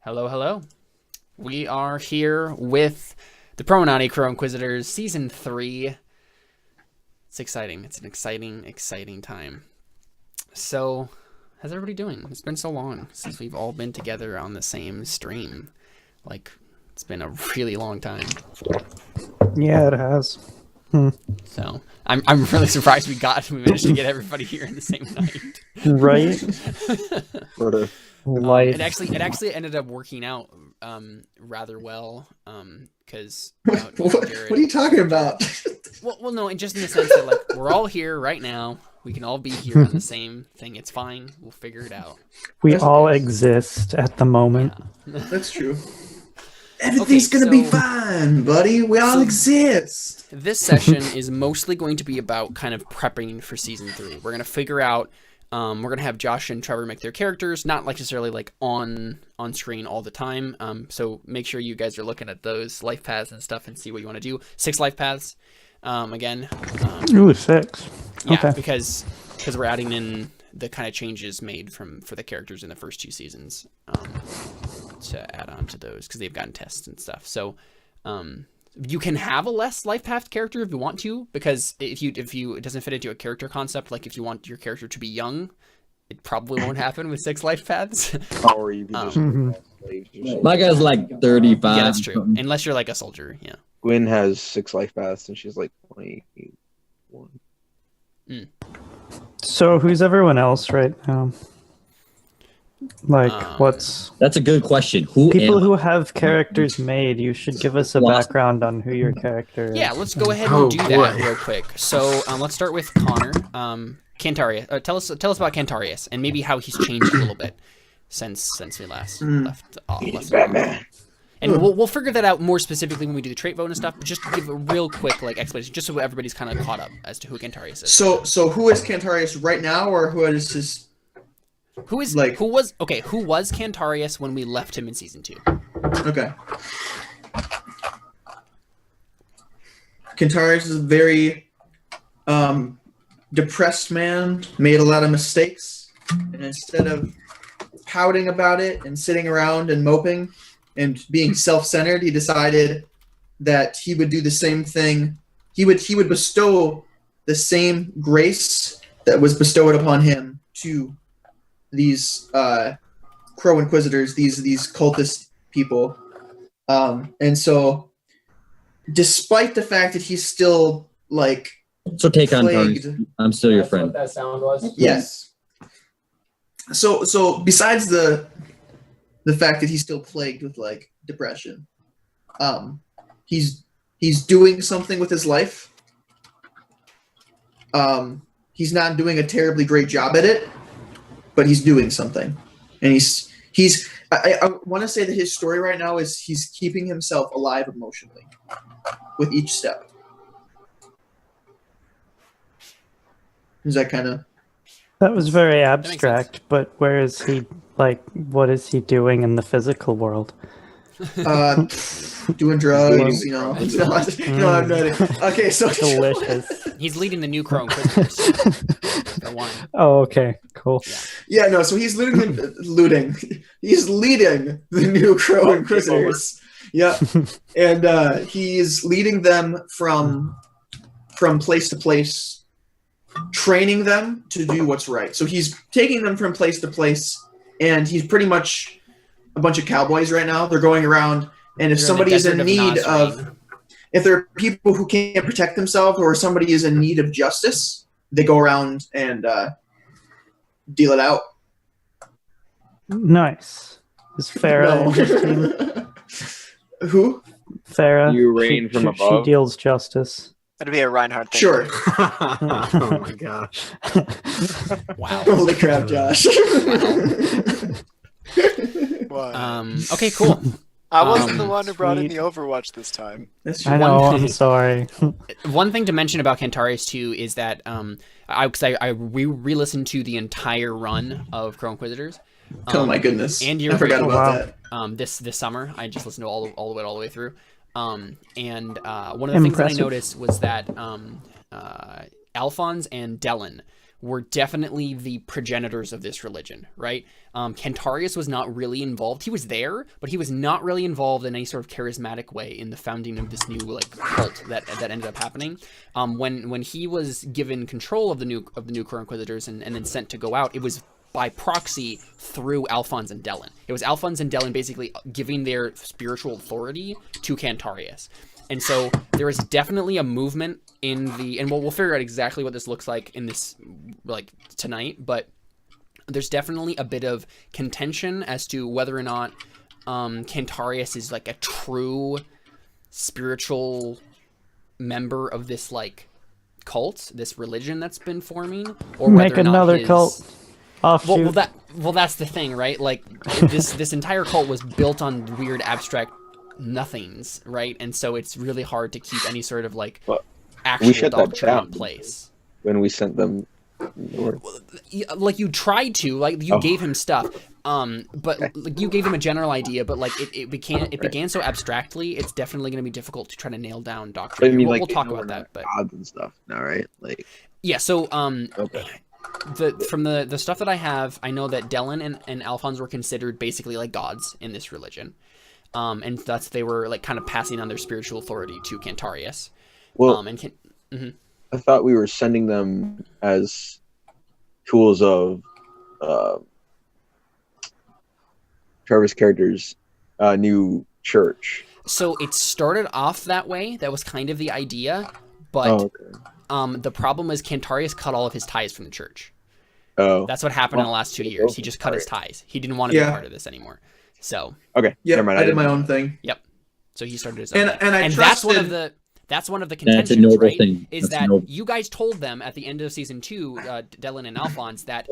Hello, hello. We are here with the Promenade Crow Inquisitors, Season 3. It's exciting. It's an exciting time. So, how's everybody doing? It's been so long since we've all been together on the same stream. Like, it's been a really long time. Yeah, it has. So, I'm really surprised we managed to get everybody here in the same night. Right? Sort of. Life. It actually ended up working out rather well because What are you talking about? well no, and just in the sense that like we're all here right now, we can all be here on the same thing. It's fine, we'll figure it out. We all exist at the moment. That's true. Everything's gonna be fine, buddy. We all exist. This session is mostly going to be about kind of prepping for Season 3. We're gonna figure out. We're gonna have Josh and Trevor make their characters, not necessarily like on screen all the time. So make sure you guys are looking at those life paths and stuff and see what you want to do. 6 life paths. Again. Ooh, 6. Yeah, Okay. because we're adding in the kind of changes made for the characters in the first 2 seasons to add on to those because they've gotten tests and stuff. So you can have a less life path character if you want to, because if it doesn't fit into a character concept, like if you want your character to be young, it probably won't happen with 6 life paths. Or you can just My guy's like 35. Yeah, that's true. Unless you're like a soldier, yeah. Gwen has 6 life paths and she's like 21. So who's everyone else right now? Like, what's... That's a good question. Who People am I? who have characters made, you should give us a background on who your character is. Yeah, let's go ahead and do that real quick. So let's start with Connor. Cantarius. Tell us about Cantarius and maybe how he's changed a little bit since we last left Batman. And we'll figure that out more specifically when we do the trait vote and stuff. But just give a real quick like explanation, just so everybody's kind of caught up as to who Cantarius is. So who is Cantarius right now, or who is his? Who was Cantarius when we left him in Season 2? Okay. Cantarius is a very depressed man, made a lot of mistakes, and instead of pouting about it and sitting around and moping and being self-centered, he decided that he would do the same thing. He would bestow the same grace that was bestowed upon him to these Crow Inquisitors, these cultist people. And so, despite the fact that he's still, like, So take on plagued... Tony. I'm still your friend. What that sound was? Yes. So besides the fact that he's still plagued with, like, depression, he's doing something with his life. He's not doing a terribly great job at it, but he's doing something. And I want to say that his story right now is he's keeping himself alive emotionally with each step. Is that kind of... That was very abstract, but where is he, like, what is he doing in the physical world? doing drugs, you know. No, I'm not. Okay, so... Delicious. He's leading the new Crow Inquisitors. For one. Oh, okay, cool. Yeah, no, so he's looting. He's leading the new Crow Inquisitors. Yeah. And he's leading them from place to place, training them to do what's right. So he's taking them from place to place, and he's pretty much a bunch of cowboys right now. They're going around, and if somebody is in need of... If there are people who can't protect themselves or somebody is in need of justice, they go around and deal it out. Nice. Is Farah in his team? Who? Farah. You reign from She above. deals justice. That'd be a Reinhardt thing. Sure. Oh my gosh. Wow. Holy crap, Josh. What? Okay, cool. I wasn't the one who brought in sweet. the Overwatch this time. That's I true. know, I'm sorry. One thing to mention about Cantarius too is that I re-listened to the entire run of Crow Inquisitors. Oh my goodness. And I forgot about that. This summer. I just listened to all the way through. And one of the things that I Impressive. noticed was that Alphonse and Dellen were definitely the progenitors of this religion, right? Cantarius was not really involved. He was there, but he was not really involved in any sort of charismatic way in the founding of this new like cult that ended up happening. When he was given control of the new Crow Inquisitors and then sent to go out, it was by proxy through Alphonse and Delin. It was Alphonse and Delin basically giving their spiritual authority to Cantarius. And so there is definitely a movement in the, and we'll figure out exactly what this looks like in this, like tonight, but there's definitely a bit of contention as to whether or not Cantarius is like a true spiritual member of this like cult, this religion that's been forming, or make whether or not another cult. Offshoot. Well, that's the thing, right? Like this entire cult was built on weird abstract nothings, right? And so it's really hard to keep any sort of like actual doctrine in place. When we sent them, like you tried to, like you gave him stuff, but like you gave him a general idea, but like it began so abstractly, it's definitely going to be difficult to try to nail down doctrine. I mean, we'll talk about that, but gods and stuff. All right, like yeah. So from the stuff that I have, I know that Delin and Alphonse were considered basically like gods in this religion. And thus they were like kind of passing on their spiritual authority to Cantarius. Well, I thought we were sending them as tools of Travis' character's new church. So it started off that way. That was kind of the idea, but the problem was Cantarius cut all of his ties from the church. Oh, that's what happened in the last 2 years. He just cut his ties. He didn't want to be part of this anymore. So never mind. I did my own thing. Yep. So he started his own thing. And that's one of the contentions, right? Thing. Is that's that you guys told them at the end of season 2, Delin and Alphonse, that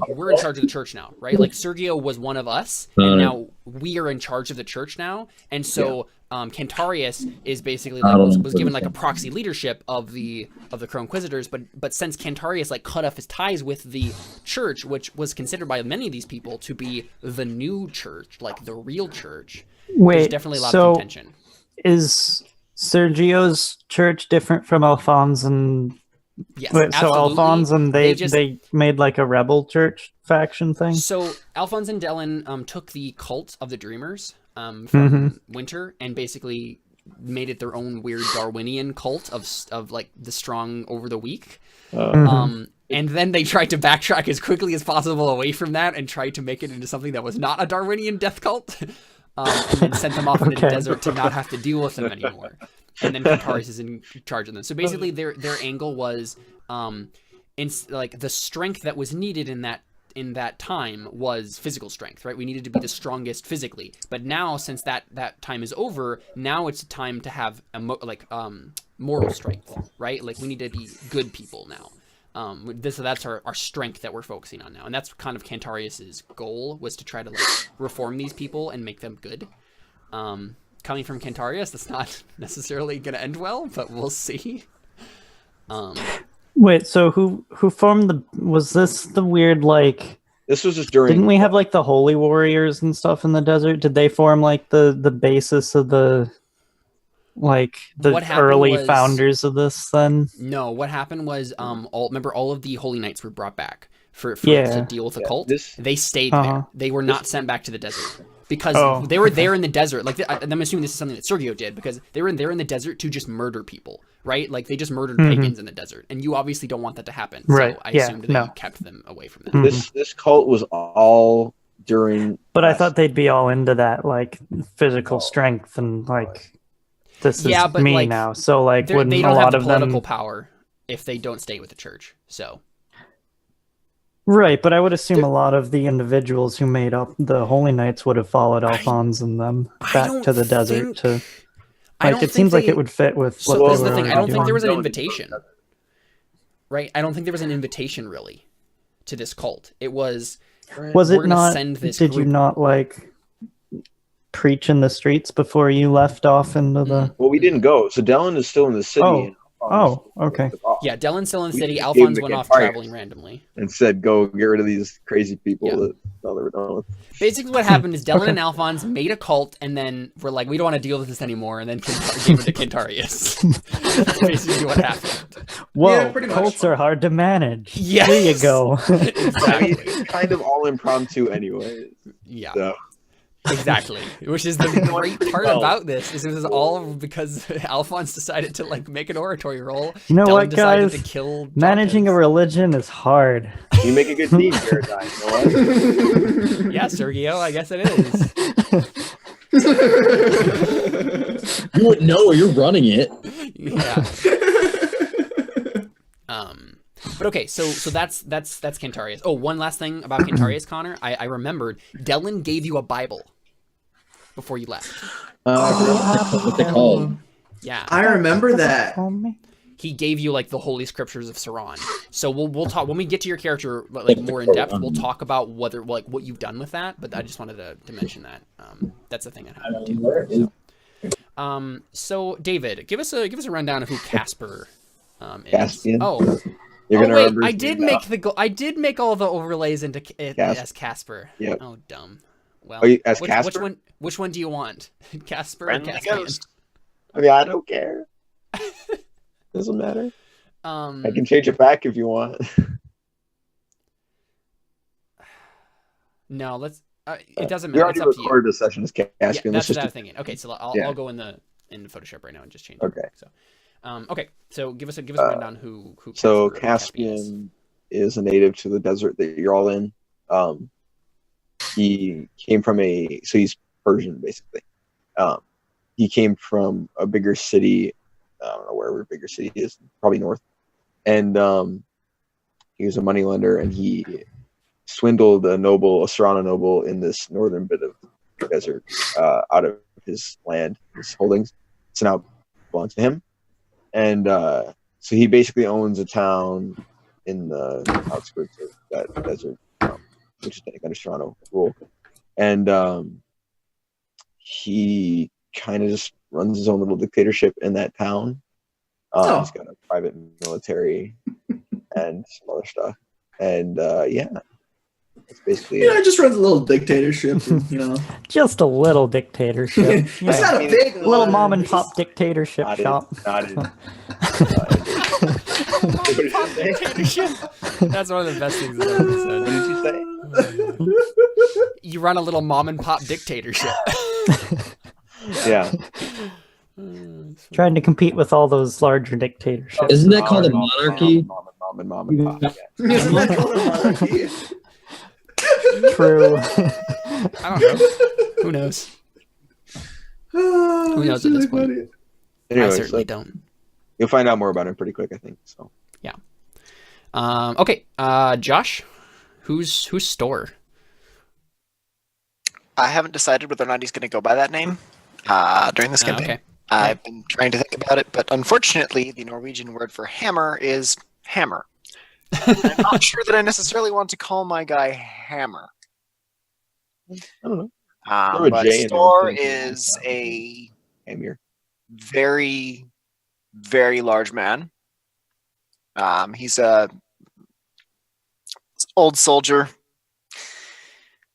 we're in charge of the church now, right? Like Sergio was one of us, and now we are in charge of the church now, and so Cantarius is basically like was given like a proxy leadership of the Crow Inquisitors, but since Cantarius like cut off his ties with the church, which was considered by many of these people to be the new church, like the real church, there's definitely a lot of contention. Is Sergio's church different from Alphonse and yes, so Alphonse and they made like a rebel church faction thing? So Alphonse and Delin took the cult of the Dreamers from Winter and basically made it their own weird Darwinian cult of like the strong over the weak. And then they tried to backtrack as quickly as possible away from that and tried to make it into something that was not a Darwinian death cult. And then sent them off into the desert to not have to deal with them anymore. And then Cantarius is in charge of them. So basically their angle was like the strength that was needed in that time was physical strength, right? We needed to be the strongest physically. But now, since that time is over, now it's time to have moral strength, right? Like we need to be good people now. So that's our strength that we're focusing on now, and that's kind of Cantarius's goal, was to try to like reform these people and make them good. Coming from Cantarius, that's not necessarily going to end well, but we'll see. Wait, so who formed was this the weird like? This was just during. Didn't we have like the holy warriors and stuff in the desert? Did they form like the basis of the? Like the early founders of this then? No, what happened was all of the holy knights were brought back for to deal with the cult. They stayed there. They were not sent back to the desert because they were there in the desert. Like I'm assuming this is something that Sergio did because they were there in the desert to just murder people, right? Like they just murdered pagans in the desert, and you obviously don't want that to happen. Right. So I assumed that you kept them away from that. This cult was all during. But I thought they'd be all into that like physical strength and like. This is but me like, now. So like, they wouldn't don't a have lot the of political them power if they don't stay with the church. So right, but I would assume a lot of the individuals who made up the Holy Knights would have followed Alphonse and them back to the desert to. Like it seems like it would fit with. So what this is they the were thing. I don't think doing. there was an invitation. Right, I don't think there was an invitation really to this cult. It was. Was it not? Send this did you not like? Preach in the streets before you left off into the. Well, we didn't go. So Delin is still in the city. Okay. Yeah, Dellin's still in the city. Alphonse went off traveling randomly and said, "Go get rid of these crazy people that they were done with." Basically, what happened is Delin and Alphonse made a cult, and then were like, "We don't want to deal with this anymore," and then gave it to Cantarius. That's basically what happened. Whoa, Yeah, pretty much. cults are hard to manage. Yes. There you go. I mean, it's kind of all impromptu anyway. Yeah. So. Exactly. Which is the great part about this is it was all because Alphonse decided to like make an oratory roll. You know Dylan what, decided guys? to kill Managing a Dawkins. religion is hard. You make a good team, Paradigm. You know what? Yeah, Sergio, I guess it is. You wouldn't know, you're running it. Yeah. But okay, so that's Cantarius. Oh, one last thing about Cantarius, Connor. I remembered Dylan gave you a Bible before you left. What they called. Yeah. I remember that. He gave you like the holy scriptures of Serragon. So we'll talk when we get to your character like more in depth. We'll talk about whether like what you've done with that. But I just wanted to mention that. That's the thing that happened too. So David, give us a rundown of who Casper is. Caspian. Oh. You're gonna wait, remember I his did name make now. I did make all the overlays into as Casper. Yep. Oh, dumb. Well, As Casper? Which one do you want, Casper or Friendly Caspian? ghost. I mean, I don't care. Doesn't matter. I can change it back if you want. No, let's. It doesn't We matter. already It's up to you. recorded the session as Caspian. Yeah, Let's that's just what I'm thinking. Okay, so I'll go in Photoshop right now and just change it. Okay. So, okay. So give us a rundown who. So Casper or Caspian is a native to the desert that you're all in. He came from he's Persian basically. He came from a bigger city. I don't know wherever a bigger city is, probably north. And he was a moneylender, and he swindled a Serrano noble in this northern bit of the desert out of his land, his holdings. So now it belongs to him. And so he basically owns a town in the outskirts of that desert, which is under Serrano rule. And he kind of just runs his own little dictatorship in that town. He's got a private military and some other stuff. And it's basically Just runs a little dictatorship. Just a little dictatorship. It's not a big little one. mom and pop dictatorship shop. not in. That's one of the best things I've ever said. What did you say? You run a little mom and pop dictatorship. Yeah. Trying to compete with all those larger dictatorships. Isn't that called a monarchy? Mom and pop. Yeah. Isn't that called a monarchy? True. I don't know. Who knows? Who knows at this point? Anyway, I certainly don't. You'll find out more about him pretty quick, I think. So. Yeah. Okay. Josh, who's store? I haven't decided whether or not he's going to go by that name during this campaign. Okay. I've been trying to think about it, but unfortunately, the Norwegian word for hammer is hammer. I'm not sure that I necessarily want to call my guy Hammer. I don't know. But Store is a Hammer. very, very large man. He's a old soldier.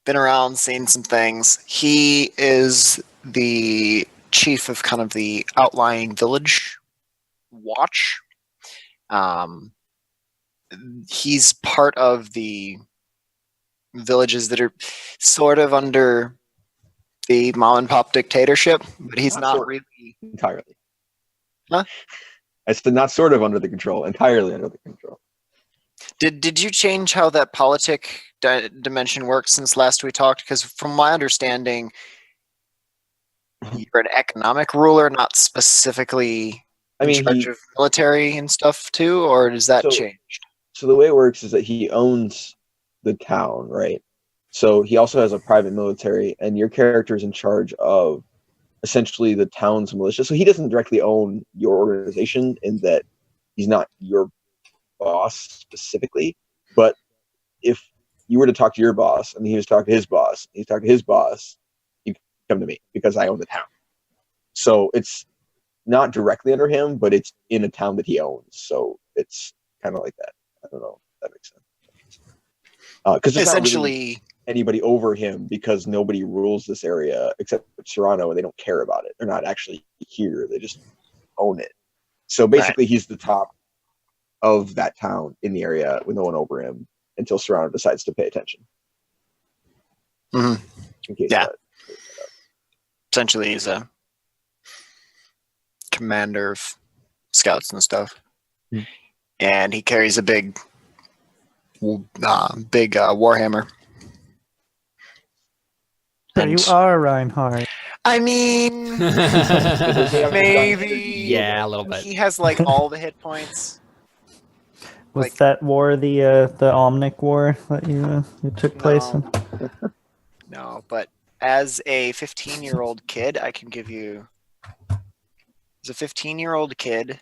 Been around, seen some things. He is the chief of kind of the outlying village watch. He's part of the villages that are sort of under the mom and pop dictatorship, but he's not really entirely. Huh? I said not sort of under the control, entirely under the control. Did you change how that politic dimension works since last we talked? Because from my understanding, you're an economic ruler, not specifically in charge of military and stuff too, or does that change? So the way it works is that he owns the town, right? So he also has a private military, and your character is in charge of essentially the town's militia. So he doesn't directly own your organization in that he's not your boss specifically. But if you were to talk to your boss and he was talking to his boss, he's talking to his boss, you come to me because I own the town. So it's not directly under him, but it's in a town that he owns. So it's kind of like that. I don't know if that makes sense. Because essentially anybody over him, because nobody rules this area except Serrano, and they don't care about it. They're not actually here; they just own it. So basically, he's the top of that town in the area with no one over him until Serrano decides to pay attention. Mhm. In case Yeah. that- Essentially, he's a commander of scouts and stuff, and he carries a big warhammer. So you are Reinhardt. I mean, maybe. Yeah, a little bit. He has like all the hit points. Was Like- that war the Omnic War that you took place in? No, but as a 15-year-old kid, I can give you. As a 15-year-old kid,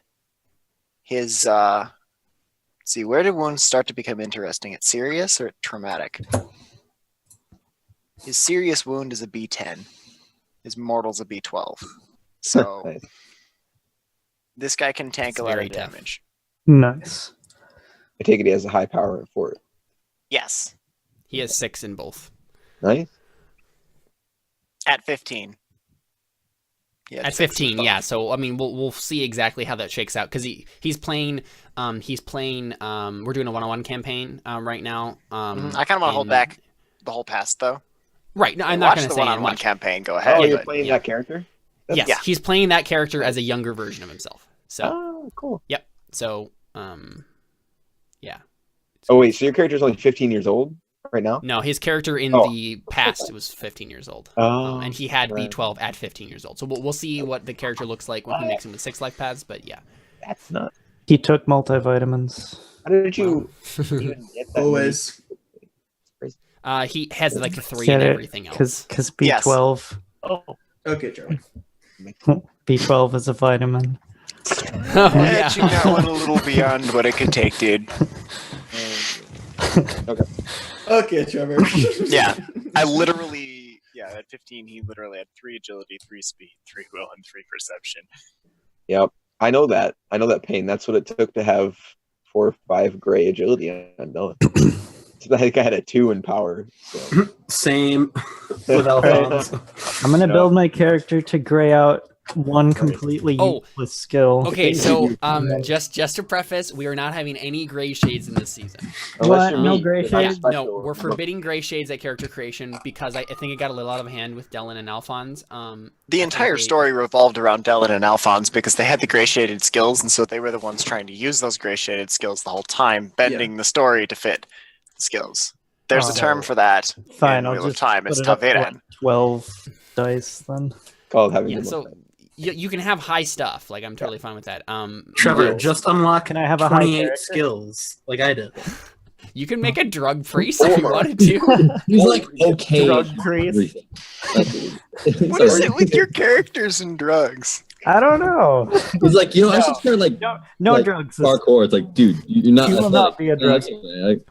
his see, where did wounds start to become interesting? At serious or at traumatic? His serious wound is a B10. His mortal's a B12. So Nice. this guy can tank It's a lot very of tough. damage. Nice. I take it he has a high power for it. Yes, He has 6 in both. Nice. at 15. Yeah, At 15, yeah. So I mean, we'll see exactly how that shakes out because he's playing. We're doing a 1-on-1 campaign right now. I kind of want to hold back the whole past though. Right. No, I'm Watch not going the to say one-on-one much. campaign. Go ahead. Oh, you're but- playing yeah. that character? Yes, Yeah. he's playing that character as a younger version of himself. So, Oh, cool. yep. So, yeah. Oh, wait, so your character's only 15 years old right now? No, his character in Oh. the past was 15 years old. Oh, And he had right. B12 at 15 years old. So we'll see what the character looks like when he makes him with 6 life paths. But yeah. That's not. He took multivitamins. How did you even get that? Always. He has like a 3 Get and it? everything else. Because B12, Okay, Joey. B12 is a vitamin. Oh, Edging that one a little beyond what it could take, dude. Okay, Trevor. Yeah, I literally, at 15, he literally had 3 agility, 3 speed, 3 will, and 3 perception. Yep. I know that. I know that pain. That's what it took to have 4 or 5 gray agility. I know it. So I think I had a 2 in power. So. Same with Alphonse. I'm going to No. build my character to gray out one completely Oh. useless skill. Okay, so just to preface, we are not having any gray shades in this season. What? you're No me. gray If I'm Yeah, shades? no, special, we're I'm forbidding gray shades at character creation because I think it got a little out of hand with Dylan and Alphonse. The entire story revolved around Dylan and Alphonse because they had the gray shaded skills, and so they were the ones trying to use those gray shaded skills the whole time, bending the story to fit the skills. There's a term for that. Fine, in I'll Wheel of just Time. put It's it up to, like, Taveran. 12 dice then. called having Yeah, the so most- you can have high stuff. Like I'm totally fine with that. Trevor, you- just unlock Can I have a high 28 character? skills like I did. You can make a drug priest if you wanted to. He's like okay. Drug with priest. everything. What is it with your characters and drugs? I don't know. He's like, I should start like No Like, drugs. parkour. It's like, dude, you're not. You will not be a drug. Like,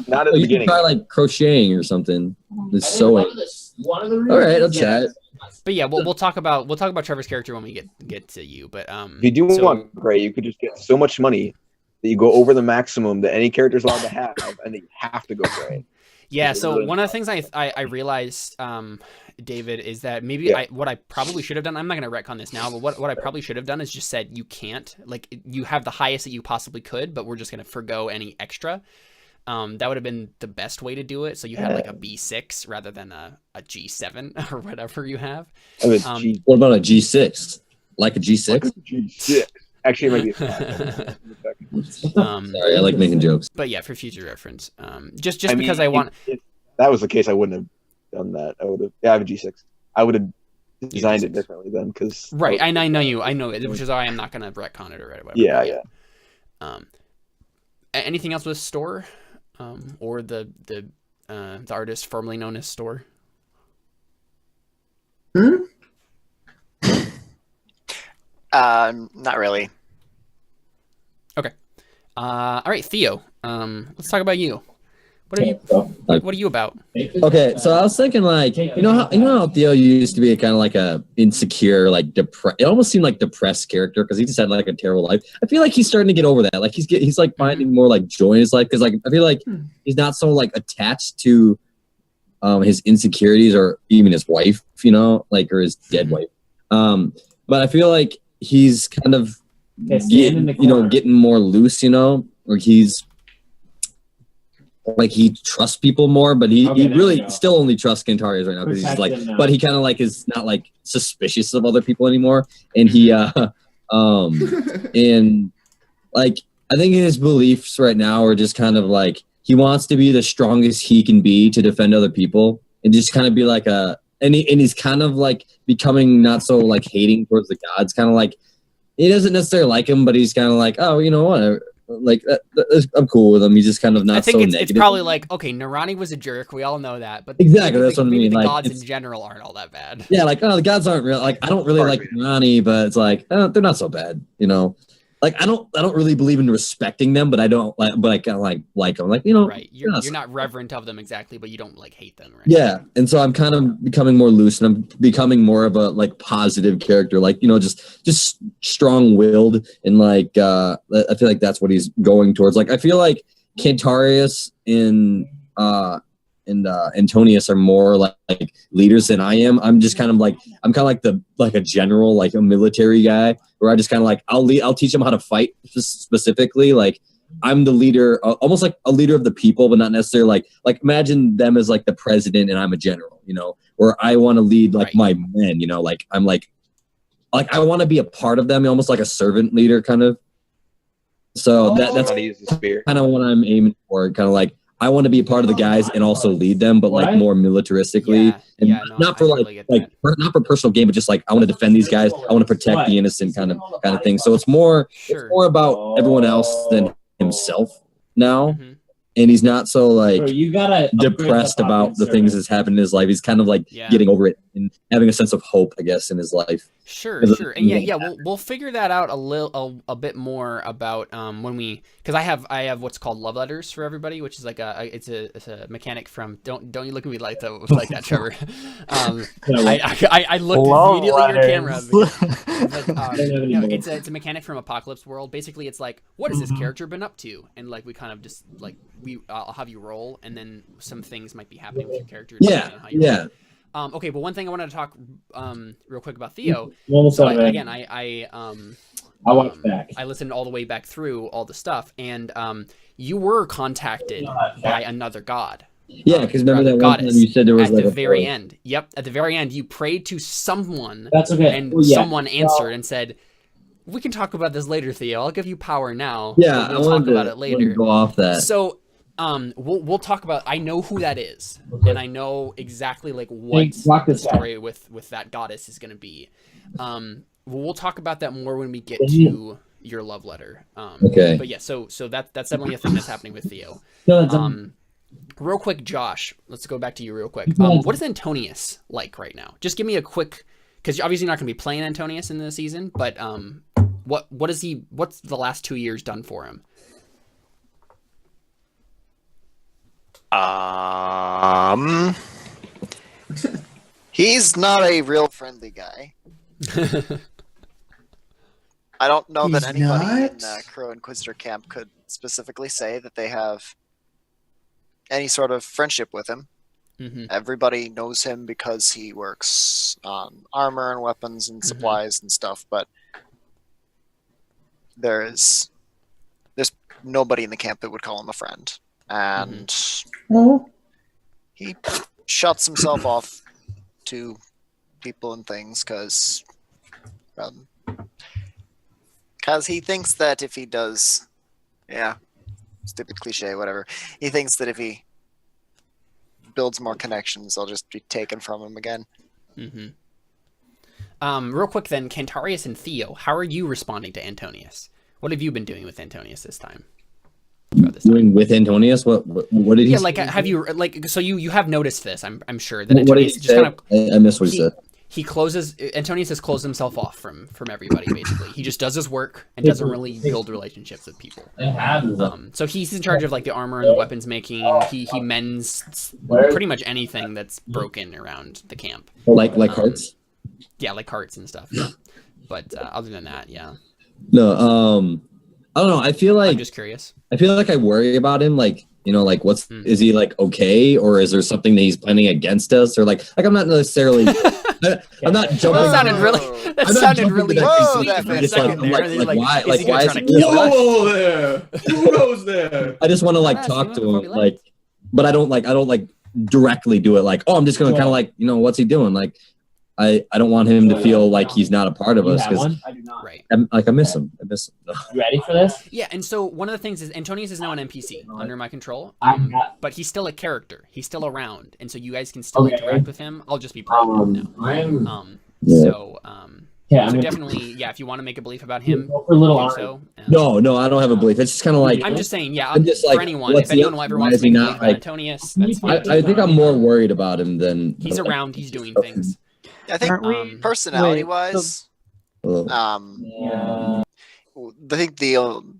not at the you can beginning. try like crocheting or something. It's sewing. All right, I'll chat. But yeah, we'll talk about Trevor's character when we get to you. But If you do so- want gray, you could just get so much money that you go over the maximum that any character is allowed to have, and then you have to go gray. Yeah, so one of the things I realized, David, is that maybe what I probably should have done, I'm not going to retcon this now, but what I probably should have done is just said you can't, like, you have the highest that you possibly could, but we're just going to forgo any extra. That would have been the best way to do it. So you had like a B6 rather than a G7 or whatever you have. Oh, it's Um, G- What about a G6? Like a G6? G6. Actually, it might be a 5. Sorry, I like making jokes. But yeah, for future reference, just I because mean, I want. if that was the case, I wouldn't have done that. I would have. Yeah, I have a G6. I would have designed it differently then, because Right, I know it, which is why I'm not going to retcon it or whatever. Yeah. Anything else with Store, or the artist formerly known as Store? Not really. Okay. All right, Theo. Let's talk about you. What are you about? Okay, so I was thinking, like, you know how Theo used to be kind of like a insecure, like it almost seemed like depressed character because he just had like a terrible life. I feel like he's starting to get over that. Like he's like finding more like joy in his life because like I feel like he's not so like attached to his insecurities or even his wife, like, or his dead wife. But I feel like he's kind of getting more loose, or he's like he trusts people more, but he really still only trusts Cantarius right now because he's like, but he kind of like is not like suspicious of other people anymore, and he and like I think his beliefs right now are just kind of like he wants to be the strongest he can be to defend other people, and just kind of be like and he's kind of like becoming not so like hating towards the gods, kind of like he doesn't necessarily like him, but he's kind of like, oh, you know what, like I'm cool with him. He's just kind of not I think so it's negative. probably like, okay, Narani was a jerk. We all know that, but exactly that's what I mean. The like gods in general aren't all that bad. Yeah, like the gods aren't real. Like I don't really like Narani, but it's like they're not so bad, Like I don't really believe in respecting them, but I don't like, but I kind of like them, like Right, you're not reverent of them exactly, but you don't like hate them, right? Yeah, and so I'm kind of becoming more loose, and I'm becoming more of a like positive character, like just strong-willed, and like I feel like that's what he's going towards. Like I feel like Cantarius and Antonius are more like leaders than I am. I'm just kind of like a general, like a military guy, where I just kind of like I'll teach them how to fight specifically. Like I'm the leader, almost like a leader of the people, but not necessarily like imagine them as like the president and I'm a general, where I want to lead like my men, like I'm like I want to be a part of them, almost like a servant leader kind of. So that's kind of what I'm aiming for, kind of like I want to be a part of the guys and also lead them, but like more militaristically, not for not for personal gain, but just like I want to defend these guys. I want to protect the innocent kind of thing. So it's more about everyone else than himself now. And he's not so like depressed about the things that's happened in his life. He's kind of like getting over it and having a sense of hope, I guess, in his life. Sure. And we'll figure that out a bit more about when because I have what's called love letters for everybody, which is like it's a mechanic from don't you look at me like that, Trevor. I looked immediately at your camera. It's a mechanic from Apocalypse World. Basically, it's like, what has this character been up to? And like we kind of just like I'll have you roll, and then some things might be happening with your character. Okay, but one thing I wanted to talk real quick about Theo. So I watched back. I listened all the way back through all the stuff, and you were contacted by another god. Yeah, because remember that one time you said there was at the very end. Yep, at the very end, you prayed to someone. That's okay. And someone answered and said, "We can talk about this later, Theo. I'll give you power now. Yeah, we'll talk about it later." Go off that. So. We'll talk about. I know who that is, and I know exactly like what the story with that goddess is going to be. We'll talk about that more when we get to your love letter. Okay. But yeah, so that's definitely a thing that's happening with Theo. Real quick, Josh, let's go back to you real quick. What is Antonius like right now? Just give me a quick, because you're obviously not going to be playing Antonius in the season, but what's the last 2 years done for him? He's not a real friendly guy. I don't know that anybody in Crow Inquisitor camp could specifically say that they have any sort of friendship with him. Everybody knows him because he works on armor and weapons and supplies and stuff, but there's nobody in the camp that would call him a friend. And he shuts himself off to people and things because he thinks that if he does, stupid cliche, whatever, he thinks that if he builds more connections, they'll just be taken from him again. Real quick then, Cantarius and Theo, how are you responding to Antonius? What have you been doing with Antonius this time? Doing with Antonius? What did he? Yeah, like have you so you have noticed this? I'm sure that Antonius just kind of. I missed what he said. Antonius has closed himself off from everybody basically. He just does his work and doesn't really build relationships with people. So he's in charge of like the armor and the weapons making. He mends pretty much anything that's broken around the camp. Like carts. Yeah, like carts and stuff. Yeah. But other than that, no. I don't know. I feel like I'm just curious. I feel like I worry about him. Like You know, like is he like okay, or is there something that he's planning against us, or like I'm not necessarily. I'm not jumping. That sounded really. That sounded really Whoa, sweet that for a makes second there. like why? Like why is trying he? to kill us? Whoa there! Who goes there? I just want to like talk to him, like, but I don't like directly do it. Like, oh, I'm just gonna kind of like, what's he doing? Like, I don't want him to feel like he's not a part of us because I do not. Right. I miss him. You ready for this? Yeah, and so one of the things is Antonius is now an NPC under my control, I'm not. but he's still a character. He's still around, and so you guys can still interact with him. I'll just be playing him now. Yeah, So definitely, yeah. If you want to make a belief about him, for little do Arnie. so. No, I don't have a belief. It's just kind of like I'm just saying, yeah. I'm just for like, anyone, what's if anyone will ever why wants is to he make a not, belief about like- Antonius, that's fine. I think I'm more worried about him than He's around. He's doing things. I think Aren't we- personality-wise, Oh. Yeah. I think the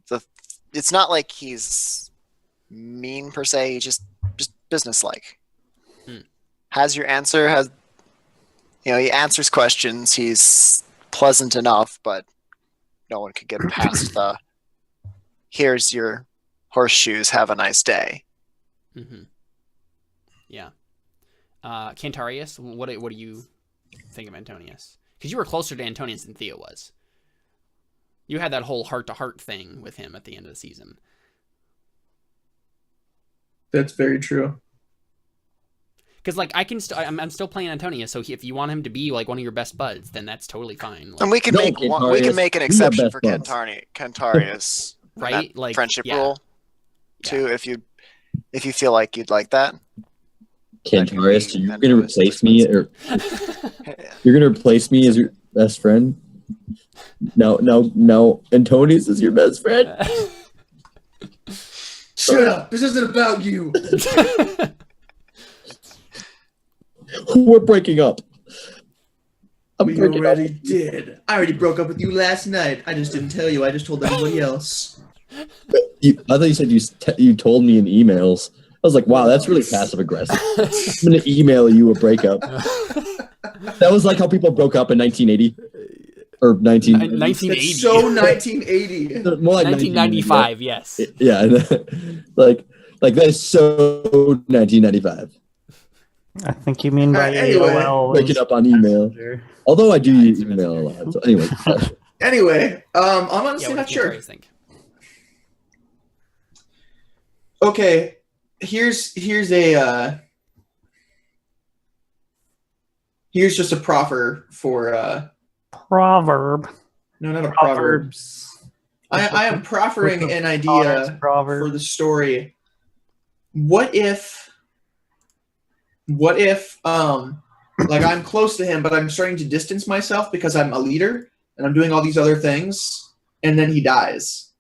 it's not like he's mean per se. He's just businesslike. Has your answer. He answers questions. He's pleasant enough, but no one could get past the "here's your horseshoes, have a nice day." Mm-hmm. Yeah. Cantarius, what do you think of Antonius? Because you were closer to Antonius than Theo was. You had that whole heart-to-heart thing with him at the end of the season. That's very true. Because like I'm still playing Antonius, so if you want him to be like one of your best buds, then that's totally fine. Like, And we can No, make an Cantarius, exception we for are best Cantarius, Right? That Like, friendship yeah. rule, too. If you feel like you'd like that. Cantarius, you're gonna replace me, or you're gonna replace me as your best friend? No. Antonius is your best friend. Shut up! This isn't about you. We're breaking up. We already did. I already broke up with you last night. I just didn't tell you. I just told everybody else. I thought you said you told me in emails. I was like, wow, that's really passive aggressive. I'm gonna email you a breakup. That was like how people broke up in 1980 or 1980. It's so 1980. More like 1995, yes. Yeah, like that is so 1995. I think you mean by Anyway, AOL. Break it up on email. Although I do use email a lot. So anyway, Anyway, I'm honestly Yeah, what not does sure. Cantarius think? Okay, here's just a proffer for Proverb. no, not a proverb. Proverbs. I am proffering an idea Proverb. for the story. What if like I'm close to him, but I'm starting to distance myself because I'm a leader and I'm doing all these other things, and then he dies,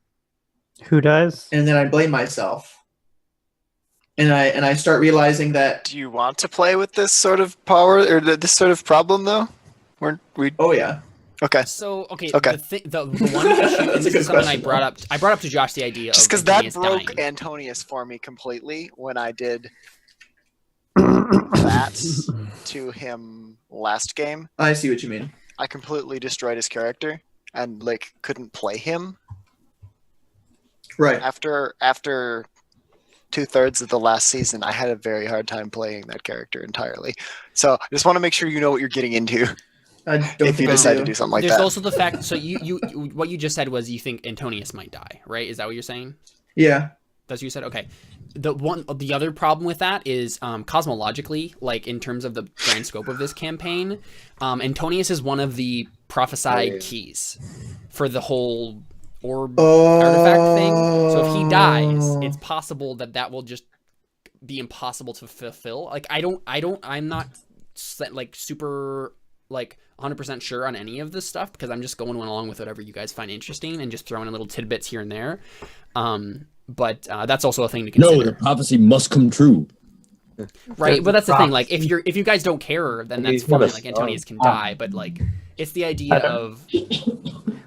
Who dies? and then I blame myself, and I start realizing that Do you want to play with this sort of power or this sort of problem though? oh yeah, Okay. So okay. Okay. The one issue, and That's a this is good something question, I brought up to Josh the idea Just of because that Antonius broke dying. Antonius for me completely when I did that to him last game. I see what you mean. I completely destroyed his character and like couldn't play him Right. after 2/3 of the last season. I had a very hard time playing that character entirely. So I just want to make sure you know what you're getting into I don't if you think I decide do. to do something like There's that. also the fact. So you what you just said was you think Antonius might die, right? Is that what you're saying? Yeah. That's what you said. Okay. The other problem with that is cosmologically, like in terms of the grand scope of this campaign, Antonius is one of the prophesied keys for the whole orb artifact thing. So if he dies, it's possible that will just be impossible to fulfill. Like I'm not like super like 100% sure on any of this stuff because I'm just going along with whatever you guys find interesting and just throwing in little tidbits here and there. But that's also a thing to consider. no, the prophecy must come true. Right, but that's the thing. Like, if you guys don't care, then that's He's fine. got a Like, Antonius can die, but like, it's the idea of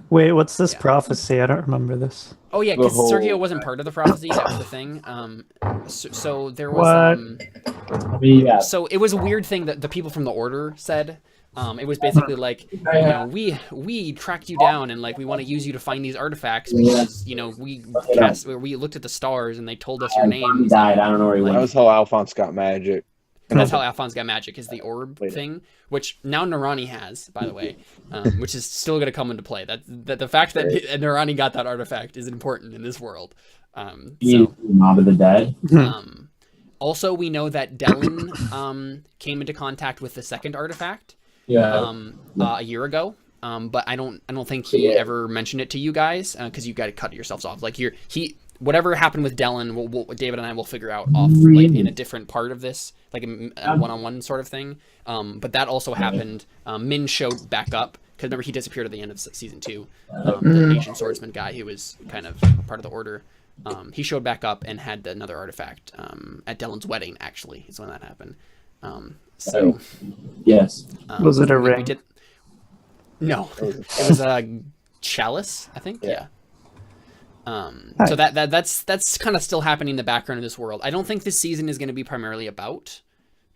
Wait, what's this prophecy? I don't remember this. oh yeah, because whole- Sergio wasn't part of the prophecy. That was the thing. So there was What? so it was a weird thing that the people from the order said. It was basically like, we tracked you down and like we want to use you to find these artifacts because we looked at the stars and they told us your name. Died. I don't know where he That went. was how Alphonse got magic. And that's how Alphonse got magic, is the orb thing, which now Narani has, by the way, which is still going to come into play. That the fact that Narani got that artifact is important in this world. Mob of the Dead. Also, we know that Delin came into contact with the second artifact a year ago. But I don't think he ever mentioned it to you guys because you got to cut yourselves off. Like whatever happened with Delin, David and I will figure out off like in a different part of this, like a one-on-one sort of thing. But that also happened. Min showed back up because remember he disappeared at the end of season 2. The Asian swordsman guy who was kind of part of the order. He showed back up and had another artifact at Dellin's wedding. Actually, is when that happened. Yes. Was it a ring? No, it was a chalice, I think. Yeah. So that's kind of still happening in the background of this world. I don't think this season is going to be primarily about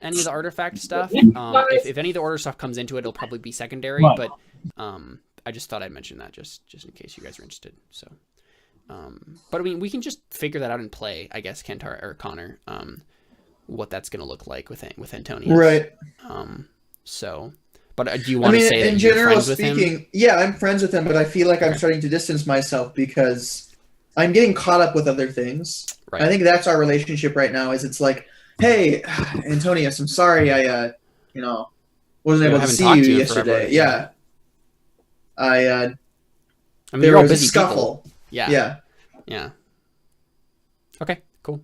any of the artifact stuff. If any of the order stuff comes into it, it'll probably be secondary. But I just thought I'd mention that just in case you guys are interested. So, but I mean, we can just figure that out and play, I guess, Cantar or Connor, what that's going to look like with Antonius. Right. So. But do you want to say that in you're general friends with him? speaking, yeah, I'm friends with him, but I feel like I'm starting to distance myself because I'm getting caught up with other things. Right. I think that's our relationship right now. Is it's like, hey, Antonius, I'm sorry, I wasn't able to see you yesterday. Yeah, I mean, there was a scuffle. People. Yeah. Okay, cool.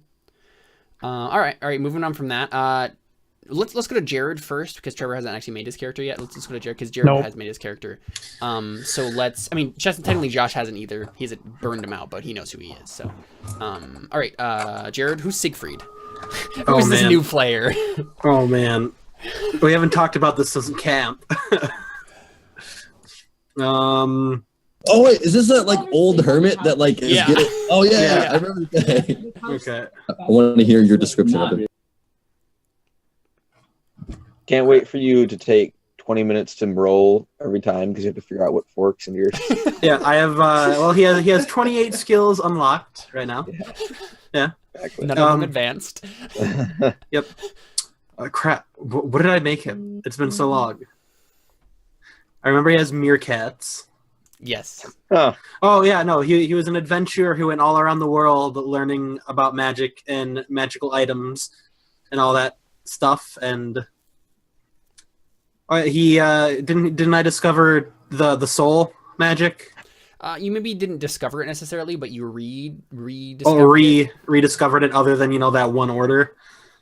All right. Moving on from that. Let's go to Jared first because Trevor hasn't actually made his character yet. Let's go to Jared because Jared has made his character. So technically Josh hasn't either. He hasn't burned him out, but he knows who he is. So, all right, Jared, who's Siegfried? Who's this new player? Oh man, we haven't talked about this since camp. Oh wait, is this that like old hermit that like is getting? Oh yeah, I remember that. Okay. I want to hear your description of it. Can't wait for you to take 20 minutes to roll every time because you have to figure out what forks in yours. Yeah, I have. He has 28 skills unlocked right now. Yeah. Exactly. None of them advanced. Yep. Crap. What did I make him? It's been so long. I remember he has meerkats. Yes. Huh. Oh yeah, no. He was an adventurer who went all around the world learning about magic and magical items and all that stuff and. He didn't I discover the soul magic? You maybe didn't discover it necessarily, but you rediscovered rediscovered it. Other than that one order.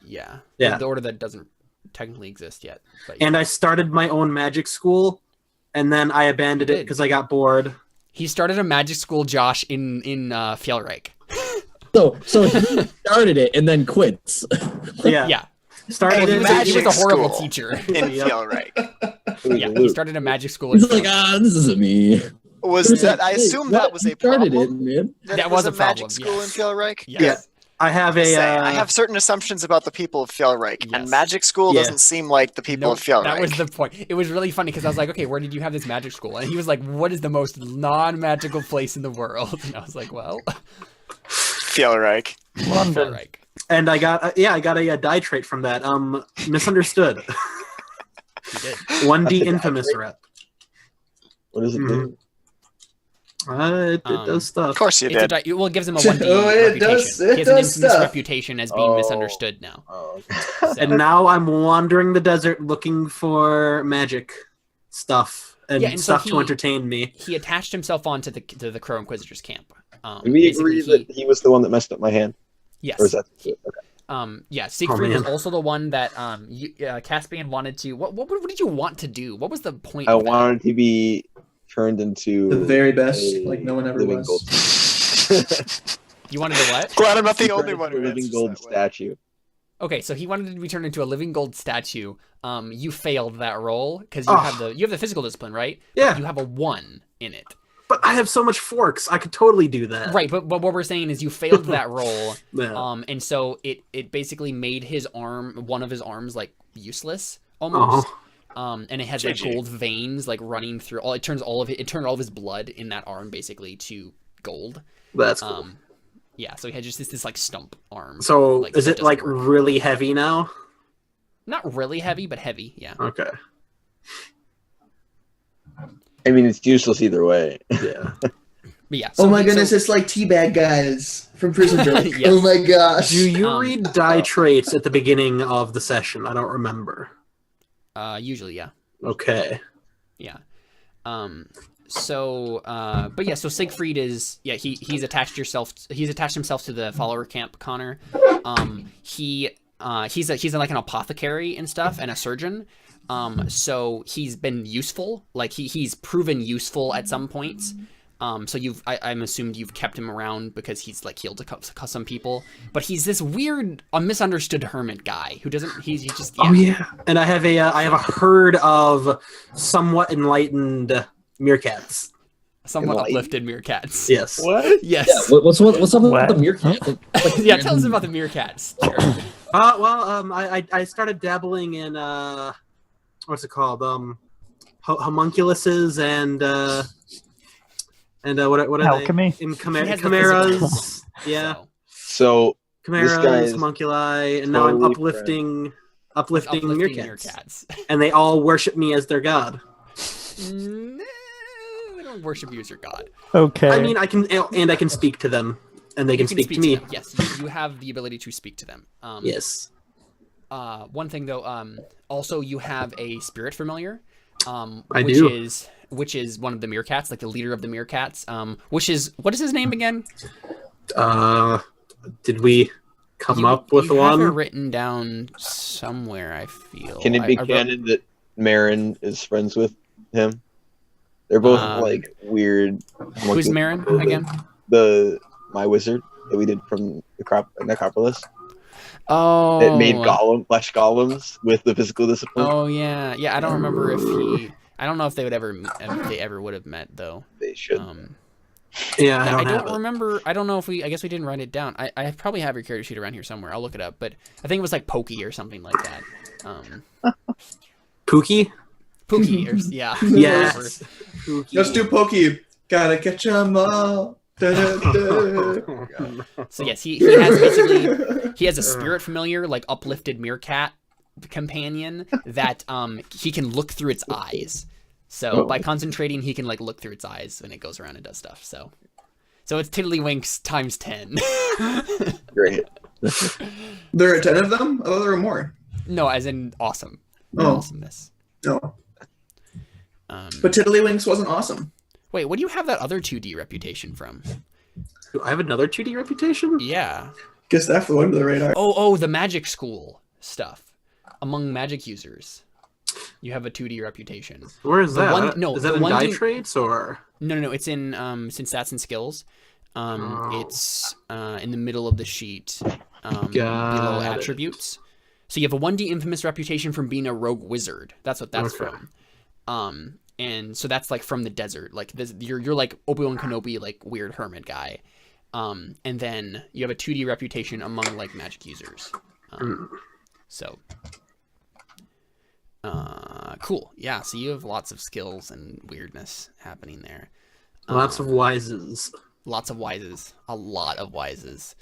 Yeah. The order that doesn't technically exist yet. But And I started my own magic school, and then I abandoned it because I got bored. He started a magic school, Josh, in Fjellreich. So he started it and then quits. Yeah. Started he was a horrible teacher in Fjellreich. He started a magic school. He's like, this isn't me. Was that? I assume that was a problem. That was a problem. Magic school in Fjellreich. Yes. I have I have certain assumptions about the people of Fjellreich, and magic school doesn't seem like the people of Fjellreich. That was the point. It was really funny because I was like, okay, where did you have this magic school? And he was like, what is the most non-magical place in the world? And I was like, well, Fjellreich. London. Fjellreich. And I got a die trait from that. Misunderstood. He did. 1D infamous rep. What does it do? It does stuff. Of course you did. It gives him a 1D reputation. He has an infamous reputation as being misunderstood now. And now I'm wandering the desert looking for magic stuff and stuff to entertain me. He attached himself onto the Crow Inquisitors camp. Did we agree that he was the one that messed up my hand? Yes. Or is that okay? Siegfried was also the one that Caspian wanted to. What did you want to do? What was the point? I wanted to be turned into the very best, like no one ever was. Gold. You wanted to what? Glad I'm not the only one who living gold statue. Okay, so he wanted to be turned into a living gold statue. You failed that role because you have the physical discipline, right? Yeah. You have a 1 in it. But I have so much forks, I could totally do that. Right, but what we're saying is you failed that role, Yeah. and so it basically made one of his arms like useless almost. and it has like gold veins like running through all. It turned all of his blood in that arm basically to gold. That's cool. Yeah, so he had just this like stump arm. So like, is it like really heavy now? Not really heavy, but heavy. Yeah. Okay. I mean, it's useless either way. Yeah. But yeah. Oh my goodness, it's like Teabag guys from Prison Break. Yes. Oh my gosh. Do you read die traits at the beginning of the session? I don't remember. Usually, yeah. Okay. Yeah. So Siegfried is he's attached himself to the follower camp, Connor. He's like an apothecary and stuff and a surgeon. So he's been useful. Like he's proven useful at some points. So I'm assumed you've kept him around because he's like healed some people. But he's this weird, misunderstood hermit guy who doesn't. He's just. Yeah. Oh yeah. And I have a herd of somewhat enlightened meerkats. Somewhat uplifted meerkats. Yes. What? Yes. Yeah, what's up with the meerkat? Yeah, tell us about the meerkats. Sure. I started dabbling in what's it called? Homunculuses and what are alchemy? they? In chimeras. Yeah. So Chimeras, homunculi, and now I'm totally uplifting meerkats. And they all worship me as their god. They don't worship you as your god. Okay. I mean, I can speak to them, and they can speak to me. Them. Yes, you have the ability to speak to them. Yes. One thing though, also you have a spirit familiar, which is one of the meerkats, like the leader of the meerkats. What is his name again? Did we come up with you one? have it written down somewhere, I feel. Can it be canon that Marin is friends with him? They're both like weird. Who's Marin again? My wizard that we did from the Necropolis. Oh, that made flesh golems with the physical discipline. Oh yeah. I don't remember I don't know if they ever would have met though. They should. I don't remember. I don't know if I guess we didn't write it down. I probably have your character sheet around here somewhere. I'll look it up. But I think it was like Pokey or something like that. Pookie? Pookie, yeah. Yes. Let's do Pokey. Gotta catch 'em all. So yes, he has a spirit familiar, like uplifted meerkat companion that he can look through its eyes. So by concentrating, he can like look through its eyes when it goes around and does stuff. So it's Tiddlywinks times 10. Great. There are 10 of them? Oh, there are more. No, as in awesome. Oh. Awesomeness. No. But Tiddlywinks wasn't awesome. Wait, what do you have that other 2D reputation from? Do I have another 2D reputation? Yeah. Guess that flew under the radar. Oh, the magic school stuff. Among magic users. You have a 2D reputation. Where is that? Is that in die 1D... traits or? No. It's in stats and skills. It's in the middle of the sheet. Below attributes. So you have a 1D infamous reputation from being a rogue wizard. That's what that's from. And so that's like from the desert. Like this, you're like Obi-Wan Kenobi, like weird hermit guy. And then you have a 2D reputation among like magic users. Cool. Yeah, so you have lots of skills and weirdness happening there. Lots of wises. Lots of wises. A lot of wises.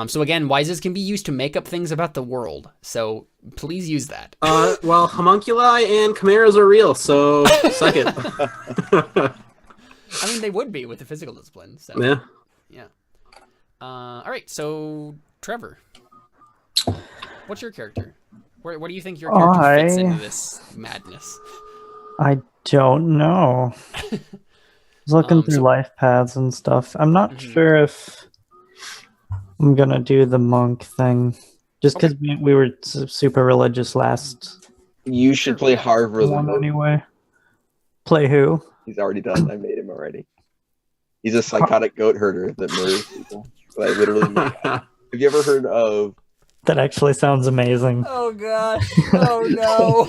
So again, wises can be used to make up things about the world. So please use that. Well, homunculi and chimeras are real, so suck it. I mean, they would be with the physical discipline. So yeah. All right. So Trevor, what's your character? Where do you think your character fits into this madness? I don't know. I was looking through life paths and stuff. I'm not sure if I'm gonna do the monk thing, just because we were super religious last. You should play Harvard anyway. Play who? He's already done. I made him already. He's a psychotic goat herder that murders people. But I literally made him. Have you ever heard of? That actually sounds amazing. Oh gosh! Oh no!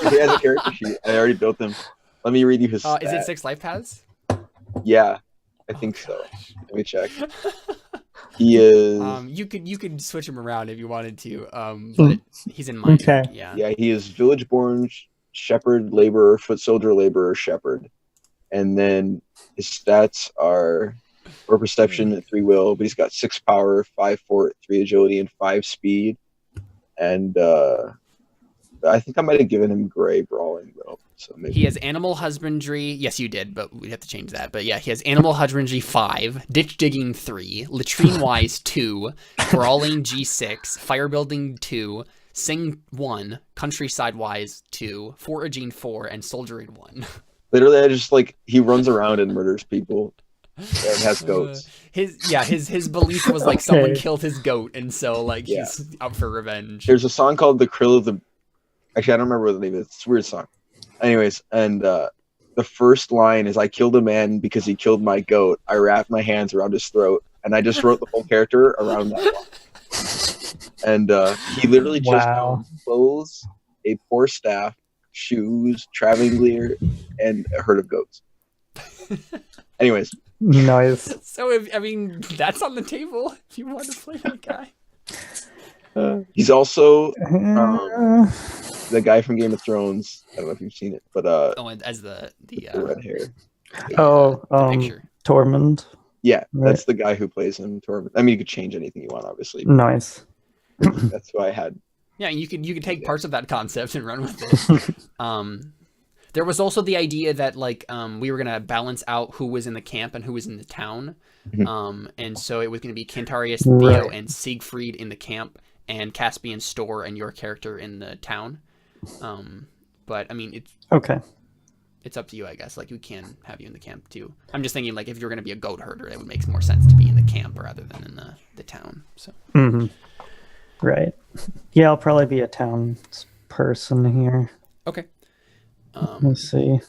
He has a character sheet. I already built him. Let me read you his. Is it 6 life paths? Yeah, I think so. Let me check. He is. You could switch him around if you wanted to. But he's in mine. Okay. Yeah. Yeah, he is village-born shepherd, laborer, foot soldier, laborer, shepherd. And then his stats are 4 perception and 3 will, but he's got 6 power, 5 fort, 3 agility, and 5 speed. And I think I might have given him gray brawling though. So maybe He has animal husbandry. Yes, you did, but we have to change that. But yeah, he has animal husbandry 5, ditch digging 3, latrine wise 2, brawling G6, fire building 2, sing 1, countryside wise 2, foraging 4, and soldiering 1. literally I just like he runs around and murders people and has goats. His belief was like someone killed his goat, and so like he's out for revenge. There's a song called "The Krill of the." Actually, I don't remember what the name is. It's a weird song. Anyways, and the first line is, "I killed a man because he killed my goat. I wrapped my hands around his throat," and I just wrote the whole character around that line. And he literally just owns clothes, a poor staff, shoes, traveling gear, and a herd of goats. Anyways. Nice. So, that's on the table if you want to play that guy. He's also the guy from Game of Thrones. I don't know if you've seen it, but as the red hair. Tormund. Yeah, that's the guy who plays him, Tormund. I mean, you could change anything you want, obviously. Nice. That's who I had. Yeah, you could take parts of that concept and run with it. There was also the idea that like we were gonna balance out who was in the camp and who was in the town, and so it was gonna be Cantarius, Theo, and Siegfried in the camp, and Caspian Store and your character in the town. But I mean, it's okay. It's up to you, I guess. Like we can have you in the camp too. I'm just thinking like if you're gonna be a goat herder, it would make more sense to be in the camp rather than in the town. So. Right. Yeah, I'll probably be a town person here. Okay. Let's see.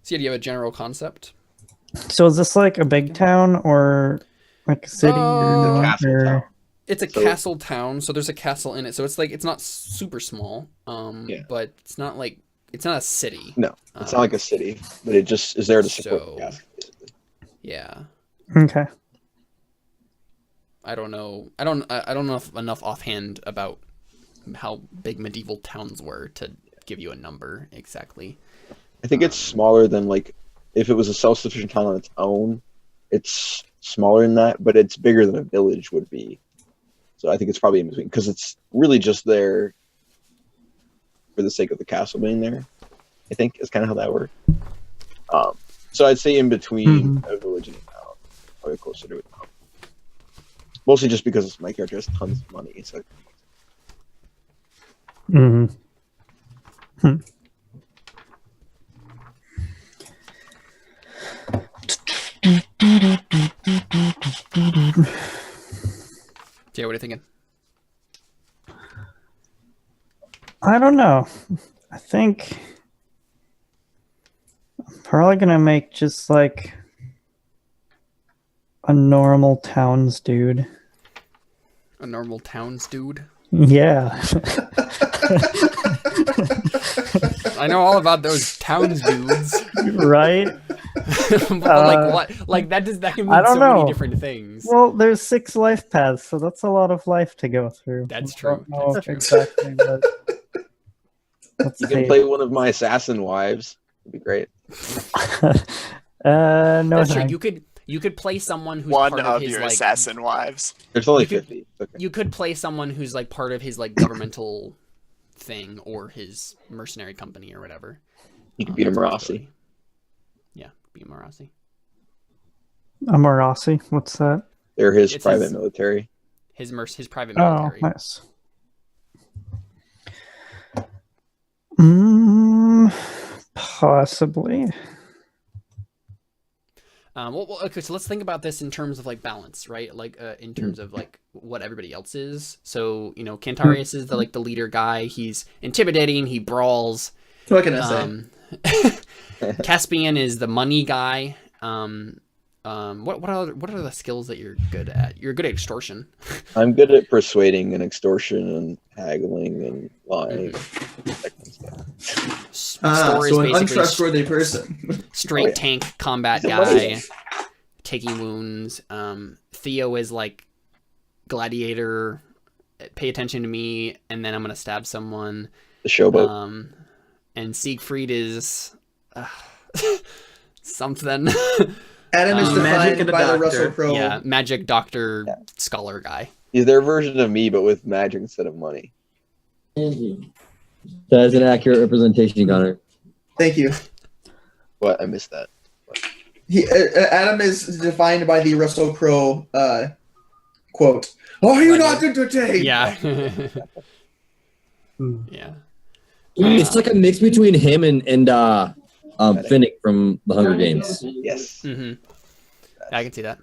So, do you have a general concept? So, is this like a big town or like a city? It's a castle town, so there's a castle in it. So it's like it's not super small, but it's not a city. No, it's not like a city, but it just is there to support the castle, basically. Yeah. Okay. I don't know. I don't know enough offhand about how big medieval towns were to give you a number exactly. I think it's smaller than like if it was a self-sufficient town on its own. It's smaller than that, but it's bigger than a village would be. So I think it's probably in between because it's really just there for the sake of the castle being there. I think is kind of how that worked. So I'd say in between a village and a town, probably closer to a town. Mostly just because my character has tons of money. So. Jay, what are you thinking? I don't know. I think I'm probably gonna make just like a normal towns dude. A normal towns dude? Yeah. I know all about those towns dudes. Right? Like what? Like that can mean so many different things. Well, there's 6 life paths, so that's a lot of life to go through. That's true. Exactly, but you can play one of my assassin wives. It'd be great. No, that's true. You could play someone who's one part of his your like assassin wives. There's only 50. Okay. You could play someone who's like part of his like governmental thing or his mercenary company or whatever. You could be a Marassi. Yeah, be a Marassi. A Marassi? What's that? They're his private military. His private military. Oh, nice. Possibly. Well, okay, so let's think about this in terms of like balance, right? Like in terms of like what everybody else is. So, Cantarius is the leader guy. He's intimidating. He brawls. What can I say? Caspian is the money guy. What are the skills that you're good at? You're good at extortion. I'm good at persuading and extortion and haggling and lying. So an untrustworthy person. Straight tank combat guy, taking wounds. Theo is like gladiator. Pay attention to me, and then I'm gonna stab someone. The showboat. And Siegfried is something. Adam is Magic defined and a by the doctor. Russell Crowe. Yeah, magic doctor scholar guy. He's their version of me, but with magic instead of money. That is an accurate representation, Connor. Thank you. What? I missed that. Adam is defined by the Russell Crowe quote. Are you not entertained? Yeah. Yeah. It's like a mix between him and Finnick from the Hunger Games. Yes. Mm-hmm. I can see that.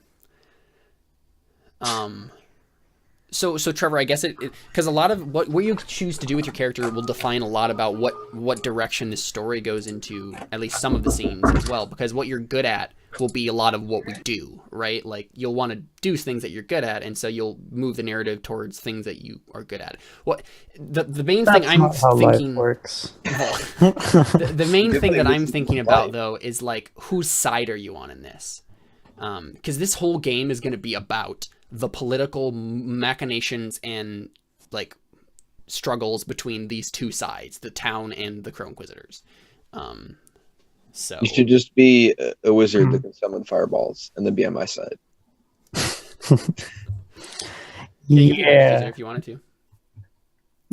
So Trevor, I guess because a lot of what you choose to do with your character will define a lot about what direction the story goes into, at least some of the scenes as well, because what you're good at will be a lot of what we do, right? Like you'll want to do things that you're good at, and so you'll move the narrative towards things that you are good at. What the main thing I'm thinking works. The main thing that I'm thinking about though is like, whose side are you on in this? Because this whole game is going to be about the political machinations and like struggles between these two sides, the town and the Crow Inquisitors. So you should just be a wizard that can summon fireballs and then be on my side. Yeah. If you wanted to.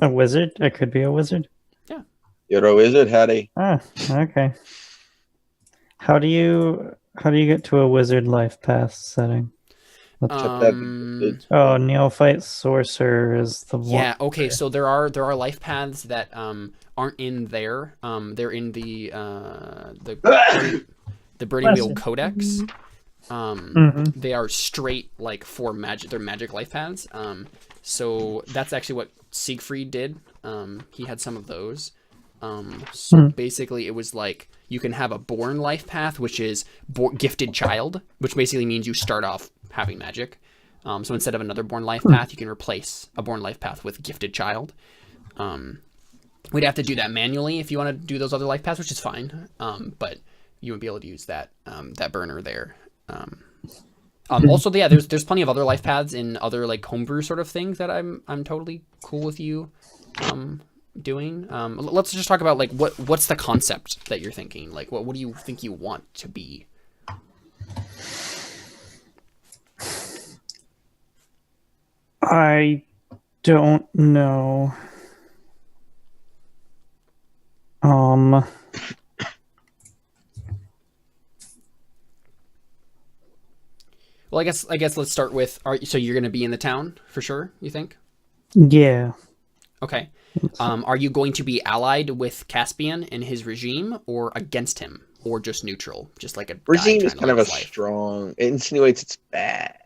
A wizard? I could be a wizard. Yeah. You're a wizard, Hattie. Ah, okay. How do you get to a wizard life path setting? Neophyte sorcerer is the one. Yeah. Okay. So there are life paths that aren't in there. They're in the Burning Wheel Codex. They are straight like for magic. They're magic life paths. So that's actually what Siegfried did. He had some of those. So basically, it was like you can have a born life path, which is gifted child, which basically means you start off having magic. So instead of another born life path, you can replace a born life path with gifted child. We'd have to do that manually if you want to do those other life paths, which is fine. But you wouldn't be able to use that burner there. Also, yeah, there's plenty of other life paths in other like homebrew sort of things that I'm totally cool with you doing. Let's just talk about like what's the concept that you're thinking? Like what do you think you want to be? I don't know. Well, I guess let's start with so you're going to be in the town for sure, you think? Yeah. Okay. Are you going to be allied with Caspian and his regime, or against him, or just neutral, just like a regime is kind of a strong. It insinuates it's bad.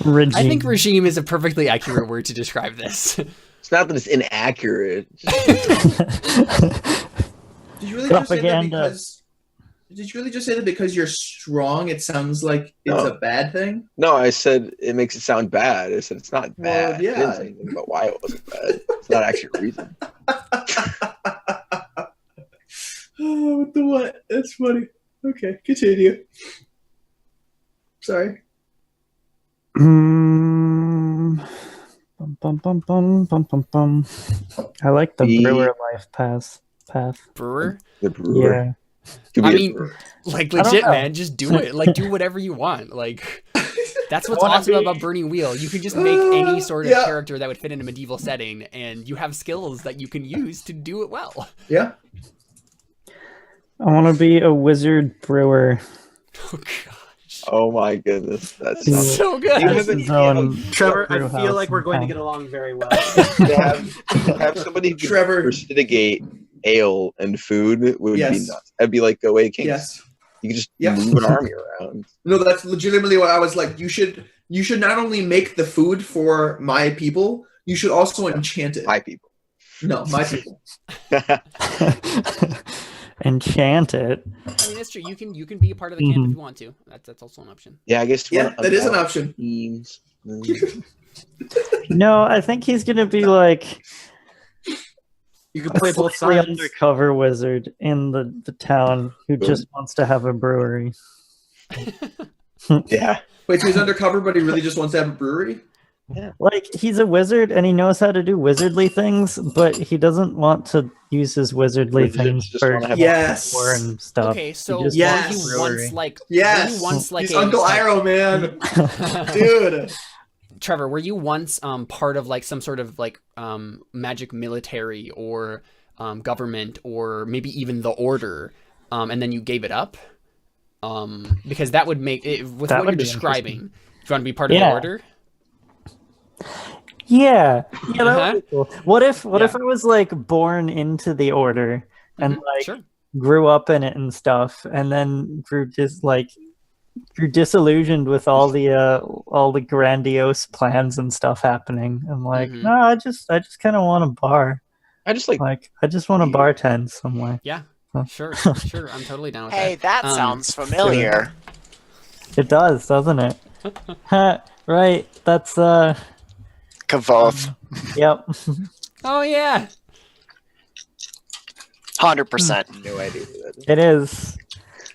Regime. I think regime is a perfectly accurate word to describe this. It's not that it's inaccurate. Did you really just say that because? Did you really just say that because you're strong? It sounds like it's a bad thing. No, I said it makes it sound bad. I said it's not bad. Well, yeah. I didn't say anything about why it wasn't bad. It's not actually a reason. Oh, what the what? That's funny. Okay, continue. Sorry. Bum, bum, bum, bum, bum, bum, bum. I like the brewer life path. Brewer? The brewer. Yeah. I mean, like legit, man. Just do it. Like, do whatever you want. Like, that's what's awesome about Burning Wheel. You can just make any sort of character that would fit in a medieval setting, and you have skills that you can use to do it well. Yeah. I want to be a wizard brewer. Oh gosh. Oh my goodness, that's so good. Trevor, I feel like we're going to get along very well. have somebody who Trevor prestidigate ale and food would be nuts. That'd be like a way Kings. Yes. You could just move an army around. No, that's legitimately what I was like. You should not only make the food for my people, you should also enchant it. My people. No, my people. Enchant it. I mean, that's true. You can be a part of the camp if you want to. That's also an option. Yeah, I guess. Yeah, that is an option. No, I think he's gonna be like. You can play both sides. Undercover wizard in the town who just wants to have a brewery. Yeah. Wait, so he's undercover, but he really just wants to have a brewery? Like, he's a wizard and he knows how to do wizardly things, but he doesn't want to use his wizardly Wizards things just for wanna have Yes. war and stuff. Okay, so He just Yes. were you once like Yes. were you once like He's a, Uncle like- Iroh, man. Dude. Trevor, were you once part of like some sort of like magic military or government or maybe even the order, and then you gave it up? Because that would make it with That what would you're be describing. interesting. If you want to be part of the Yeah. order, Yeah, that Uh-huh. would be cool. What if Yeah. I was like born into the order and like sure. grew up in it and stuff, and then grew disillusioned with all the grandiose plans and stuff happening. I'm like, Mhm. no, I just kind of want a bar. I just like Like, I just want to bartend somewhere. Yeah, Huh. sure. I'm totally down with Hey, that. that sounds familiar. It does, doesn't it? Right. That's Kavoth. yep. Oh yeah. 100%. no idea who that is. It is.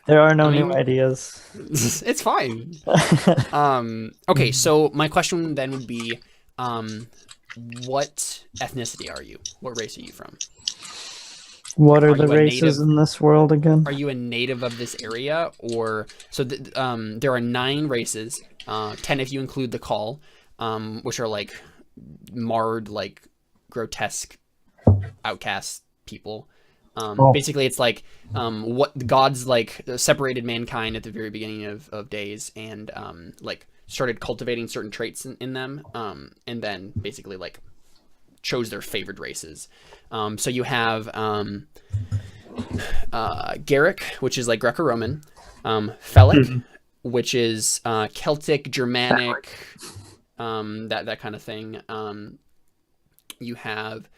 There are no I new mean- ideas. It's fine. Okay, so my question then would be, what ethnicity are you? What race are you from? What are Are the you a races native? in this world again? Are you a native of this area, or so? There are 9 races, 10 if you include the Call, which are like marred, like grotesque, outcast people. Basically, it's like what the gods like separated mankind at the very beginning of days, and like started cultivating certain traits in them, and then basically like chose their favored races. So you have Garrick, which is like Greco-Roman, Felic, which is Celtic, Germanic, that kind of thing. You have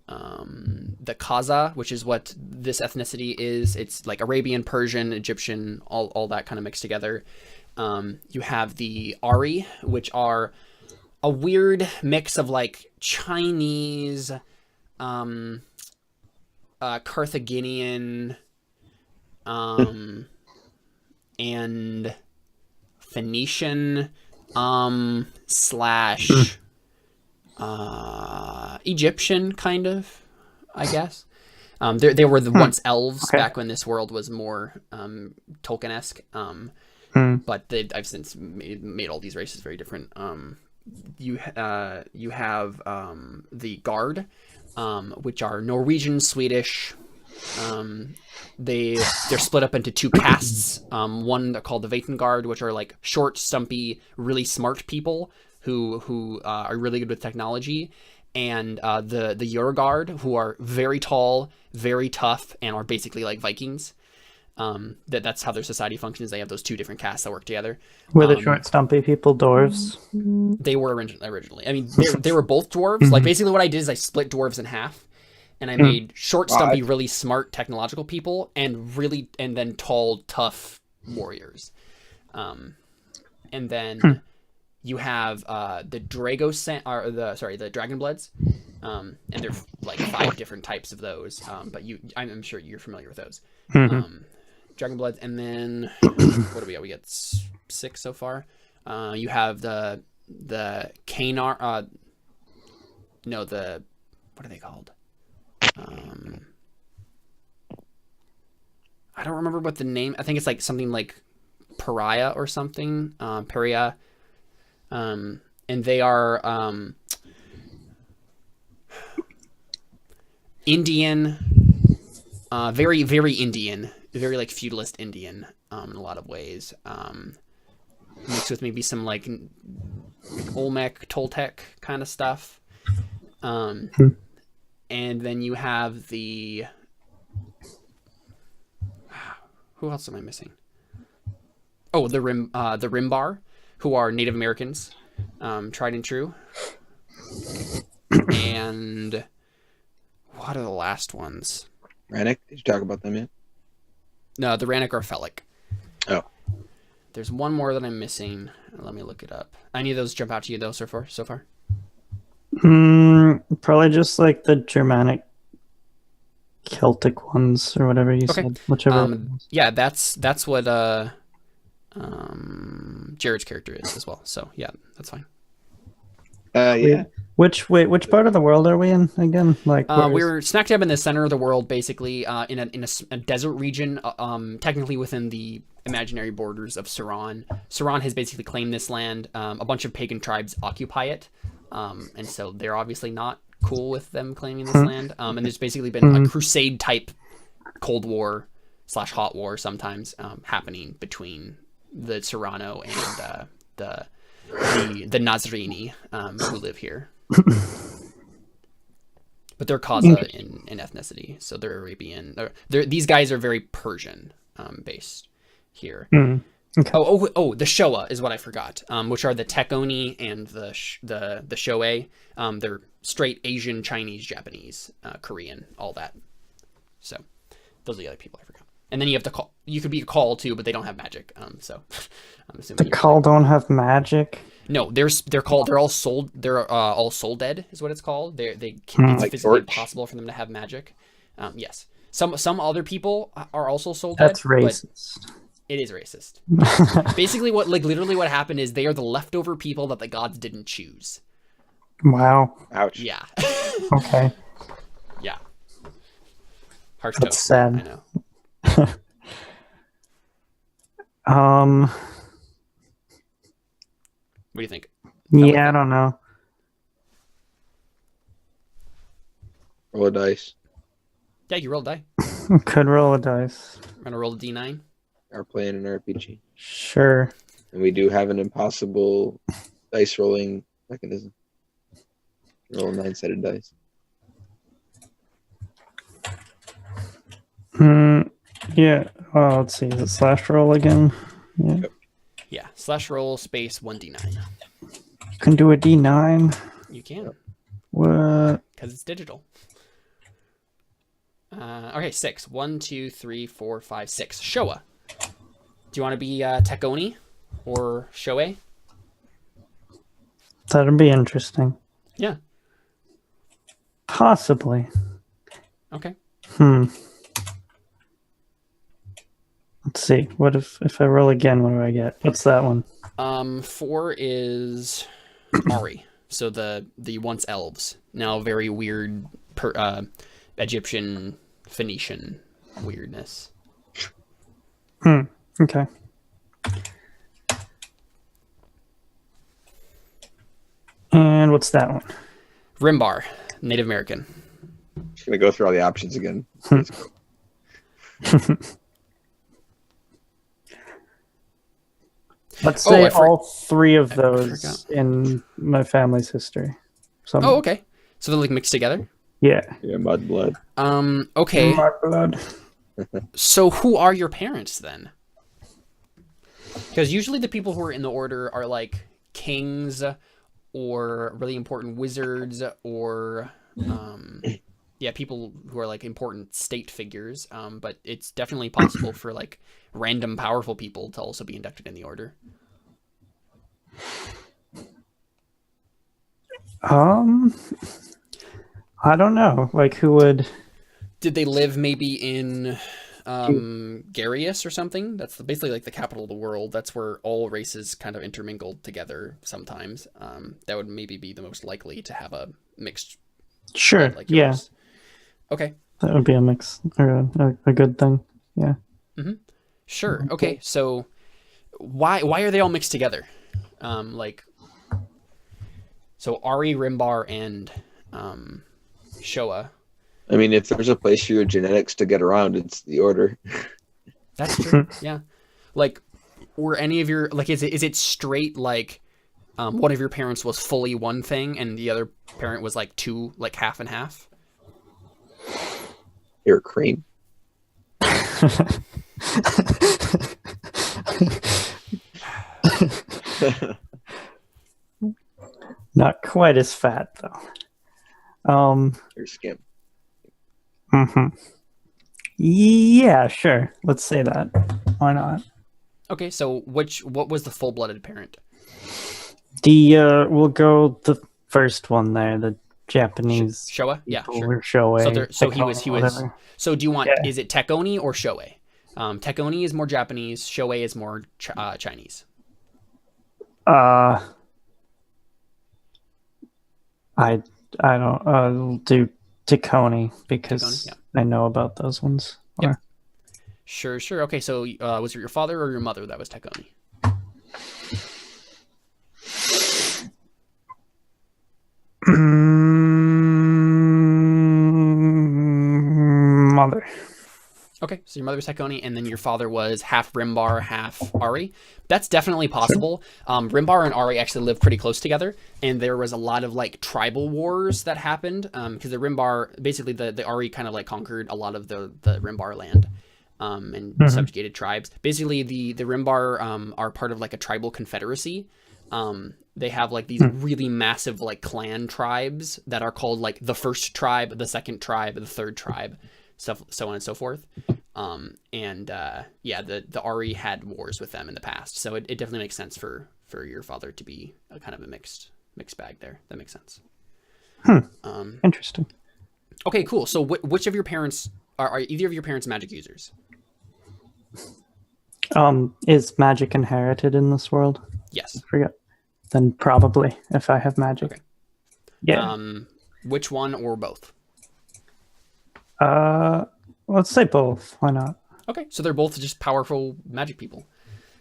the Kaza, which is what this ethnicity is. It's like Arabian, Persian, Egyptian, all that kind of mixed together. You have the Ari, which are a weird mix of like Chinese, Carthaginian, and Phoenician, slash Egyptian, kind of, I guess. They were the once elves back when this world was more Tolkien-esque. But I've since made all these races very different. You have the Guard, which are Norwegian, Swedish. They're split up into 2 castes. One they're called the Vatengard, which are like short, stumpy, really smart people who are really good with technology, and the Eurogard, who are very tall, very tough, and are basically like Vikings. That's how their society functions. They have those 2 different castes that work together. Were the short, stumpy people dwarves? They were originally. I mean, they were both dwarves. Like basically, what I did is I split dwarves in half, and I made short, stumpy, really smart technological people, and then tall, tough warriors. And then you have the the Dragonbloods, and there's like 5 different types of those. But I'm sure you're familiar with those. Dragonbloods, and then what do we got? We got 6 so far. You have the Canar. No, what are they called? I don't remember what the name. I think it's like something like Pariah or something. Pariah. And they are Indian. Very, very Indian. Very like feudalist Indian in a lot of ways. Mixed with maybe some like Olmec, Toltec kind of stuff. And then you have the... Who else am I missing? Oh, the Rimbar, who are Native Americans, tried and true. And what are the last ones? Rannick, did you talk about them yet? No, the Rannick are Felic. Oh. There's one more that I'm missing. Let me look it up. Any of those jump out to you though so far? Probably just like the Germanic Celtic ones or whatever you said. Whichever. Yeah, that's what Jared's character is as well. So yeah, that's fine. Yeah. Which part of the world are we in again? Like we're smack dab in the center of the world, basically, in a desert region, technically within the imaginary borders of Serragon. Serragon has basically claimed this land. A bunch of pagan tribes occupy it, and so they're obviously not cool with them claiming this land. And there's basically been a crusade type Cold War / hot war sometimes happening between the Serrano and the Nasrini who live here. But they're Kaza in ethnicity, so they're Arabian. These guys are very Persian based here. Okay. Oh, the Showa is what I forgot, which are the Tekoni and the Shoei. They're straight Asian, Chinese, Japanese, Korean, all that. So those are the other people I forgot. And then you have to call. You could be a call too, but they don't have magic. So I'm assuming the call don't have magic. No, they're called. They're all soul. They're all soul dead is what it's called. They can, it's Like physically Torch? impossible for them to have magic. Yes, some other people are also soul dead. That's racist. But it is racist. Basically, literally what happened is they are the leftover people that the gods didn't choose. Wow. Ouch. Yeah. Okay. Yeah. Harsh That's toast. sad. I know. What do you think? Yeah, I don't know. Roll a dice. Yeah, you roll a die. Could roll a dice. I'm gonna roll a d9. Are playing an RPG. Sure. And we do have an impossible dice rolling mechanism. Roll a 9-sided dice. Yeah. Let's see. Is it slash roll again? Yeah. Yeah. /roll space 1d9. Can do a D9. You can. What? Because it's digital. Okay, 6. 1, 2, 3, 4, 5, 6. Showa. Do you want to be Tekoni or Shoei? That'd be interesting. Yeah. Possibly. Okay. Let's see. What if I roll again? What do I get? What's that one? 4 is Ari. So the once elves. Now very weird Egyptian Phoenician weirdness. Okay. And what's that one? Rimbar, Native American. Just gonna go through all the options again. Let's say I all three of I those forgot. in my family's history. So Oh, okay. So they're like mixed together? yeah. Yeah, mud blood. Okay. My blood. So who are your parents then? Because usually the people who are in the order are like kings or really important wizards or people who are like important state figures. But it's definitely possible for like random powerful people to also be inducted in the order. I don't know. Like who would? Did they live maybe in Garius or something? That's basically like the capital of the world. That's where all races kind of intermingled together sometimes. That would maybe be the most likely to have a mixed. Sure. Like Yeah. yours. Okay. That would be a mix or a good thing. Yeah. Sure. Okay. So why are they all mixed together? So Ari, Rimbar, and Showa. I mean, if there's a place for your genetics to get around, it's the order. That's true. Yeah. Like, were any of your is it straight like one of your parents was fully one thing and the other parent was like two, like half and half? You're cream. Not quite as fat though. You're skim. Yeah, sure. Let's say that. Why not? Okay, so what was the full-blooded parent? We'll go the first one there, the Japanese Showa? Yeah, people sure. or Shoei. So he was whatever. So do you want Yeah. is it Tekoni or Shoei? Tekoni is more Japanese, Shoei is more Chinese. I don't I'll do Taconi because Taconi, yeah. I know about those ones. Yep. Sure. Okay, so was it your father or your mother that was Taconi? Mother. Okay, so your mother was Taconi, and then your father was half Rimbar, half Ari. That's definitely possible. Rimbar and Ari actually live pretty close together, and there was a lot of like tribal wars that happened because the Rimbar, basically the Ari kind of like conquered a lot of the Rimbar land and subjugated tribes. Basically, the Rimbar are part of like a tribal confederacy. They have like these really massive like clan tribes that are called like the first tribe, the second tribe, the third tribe. Stuff, so on and so forth. The Ari had wars with them in the past, so it definitely makes sense for your father to be a kind of a mixed bag there. That makes sense. Interesting. Okay, cool. So which of your parents are either of your parents magic users? Is magic inherited in this world? Yes. I forget. Then probably if I have magic. Okay. Yeah. Which one or both? Let's say both. Why not? Okay, so they're both just powerful magic people.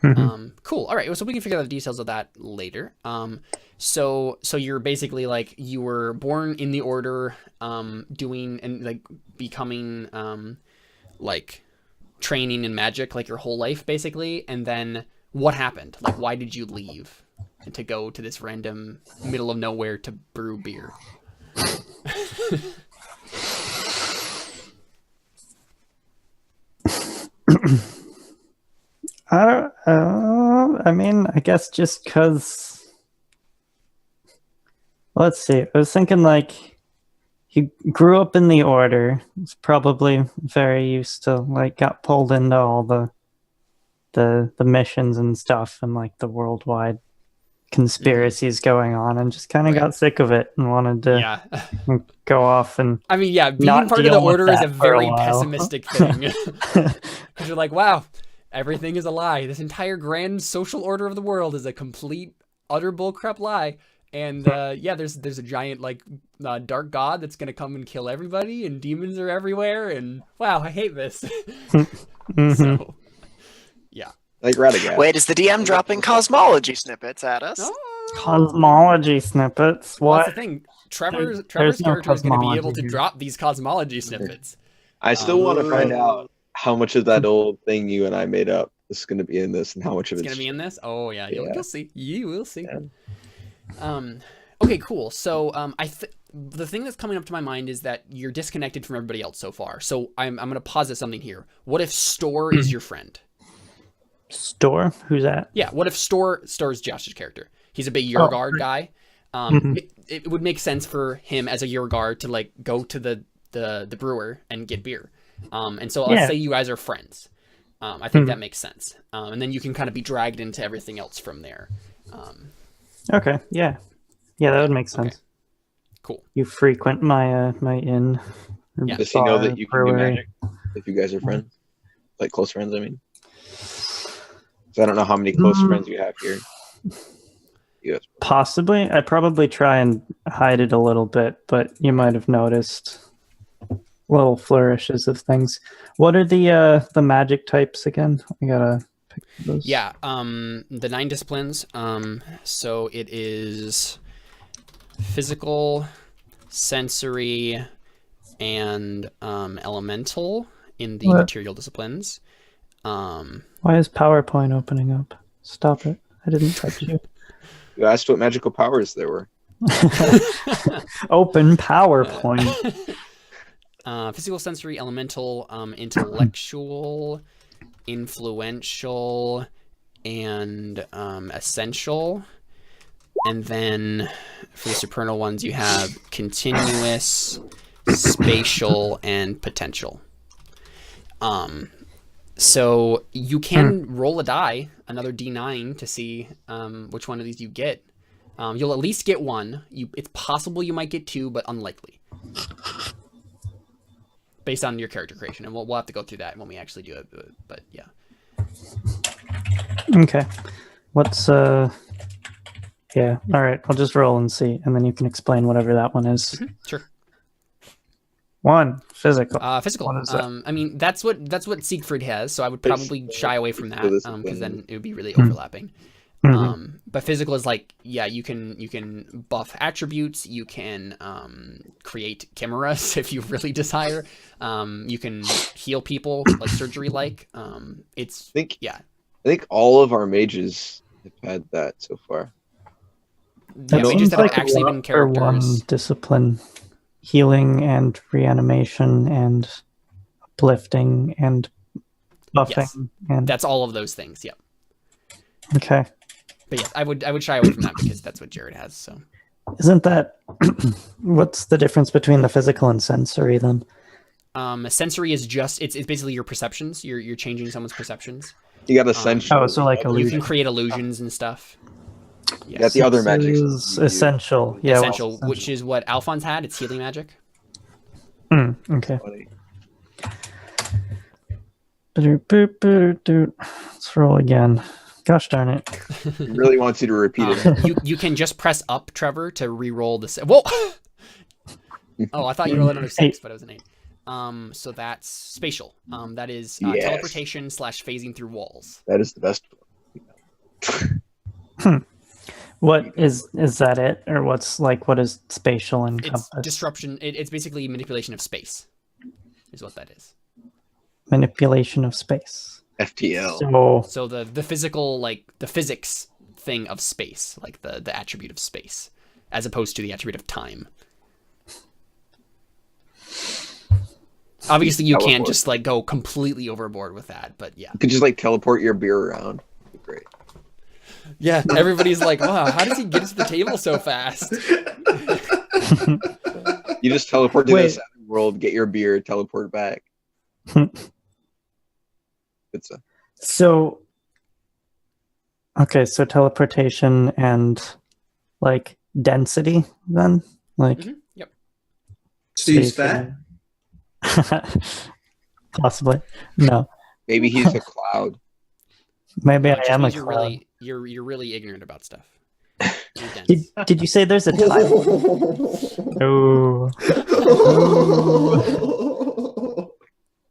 Cool. All right, so we can figure out the details of that later. So you're basically like you were born in the order, doing and like becoming like training in magic like your whole life basically, and then what happened? Like why did you leave and to go to this random middle of nowhere to brew beer? I mean, I guess just because. Let's see. I was thinking like he grew up in the order. He's probably very used to like got pulled into all the missions and stuff and like the worldwide conspiracies going on, and just kind of got sick of it and wanted to go off and. I mean, yeah, being part of the order is a very pessimistic thing. Because you're like, wow, everything is a lie. This entire grand social order of the world is a complete, utter bullcrap lie. And there's a giant like dark god that's gonna come and kill everybody, and demons are everywhere. And wow, I hate this. So, yeah. Like Radagast. Wait, is the DM dropping cosmology snippets at us? Oh. Cosmology snippets. What? Well, that's the thing. Trevor's character is going to be able to drop these cosmology snippets. I still want to find out how much of that old thing you and I made up is going to be in this, and how much of it's going to be in this. Oh yeah, you'll see. You will see. Yeah. Okay, cool. So the thing that's coming up to my mind is that you're disconnected from everybody else so far. So I'm going to posit something here. What if Store is your friend? Store? Who's that? Yeah, what if Store's Josh's character? He's a big Yurgard guy. It would make sense for him as a Yurgard to like go to the brewer and get beer. And so let's say you guys are friends. I think that makes sense. And then you can kind of be dragged into everything else from there. Okay, yeah, that would make sense. Okay. Cool. You frequent my my inn. Yeah. Does he know that you can do magic if you guys are friends? Like close friends, I mean. So I don't know how many close friends you have here. Yes. Possibly. I probably try and hide it a little bit, but you might have noticed little flourishes of things. What are the magic types again? I gotta pick those. Yeah, the 9 disciplines. So it is physical, sensory, and elemental in the material disciplines. Why is PowerPoint opening up? Stop it. I didn't touch you. You asked what magical powers there were. Open PowerPoint. Physical, sensory, elemental, intellectual, influential, and essential. And then for the supernal ones, you have continuous, spatial, and potential. So you can roll a die, another D9, to see which one of these you get. You'll at least get one. It's possible you might get 2, but unlikely. Based on your character creation. And we'll have to go through that when we actually do it. But yeah. Okay. What's Yeah. All right. I'll just roll and see, and then you can explain whatever that one is. Sure. 1 physical. Physical. What is that? I mean, that's what Siegfried has, so I would probably shy away from that because then it would be really Hmm. overlapping. Mhm. But physical is like, yeah, you can buff attributes, you can create chimeras if you really desire. You can heal people like surgery like. It's I yeah. think all of our mages have had that so far. Yeah, That we just seems have like actually a been lot for one characters. discipline: healing and reanimation and uplifting and buffing. Yes. And That's all of those things. Yep. okay. But yes, I would shy away from that because that's what Jared has. So Isn't that what's the difference between the physical and sensory then? sensory is just it's basically your perceptions. You're changing someone's perceptions. You got essential. Oh, so like You illusion. can create illusions and stuff. You got the other This magics. is essential. Yeah. well, Essential, which is what Alphonse had. It's healing magic. Okay. Funny. Let's roll again. Gosh darn it. He really wants you to repeat it. You can just press up, Trevor, to re-roll this. Whoa! Oh, I thought you rolled it under 6, but it was an 8. So that's spatial. That is Yes. teleportation / phasing through walls. That is the best. What is that it? Or what is spatial encompass? It's disruption. It's basically manipulation of space, is what that is. Manipulation of space. FTL. So the physical, like the physics thing of space, like the attribute of space, as opposed to the attribute of time. Obviously, you can't Teleport. just like go completely overboard with that, but yeah. You could just like teleport your beer around. Great. Yeah, everybody's like, wow, how does he get to the table so fast? You just teleport to Wait. this other world, get your beer, teleport back. It's a So okay, so teleportation and like density then? Like Yep. Steve's spatial. fat. Possibly. No. maybe he's a cloud. Maybe It I just am a means cloud. you're really ignorant about stuff. You're dense. Did you say there's a time? Oh.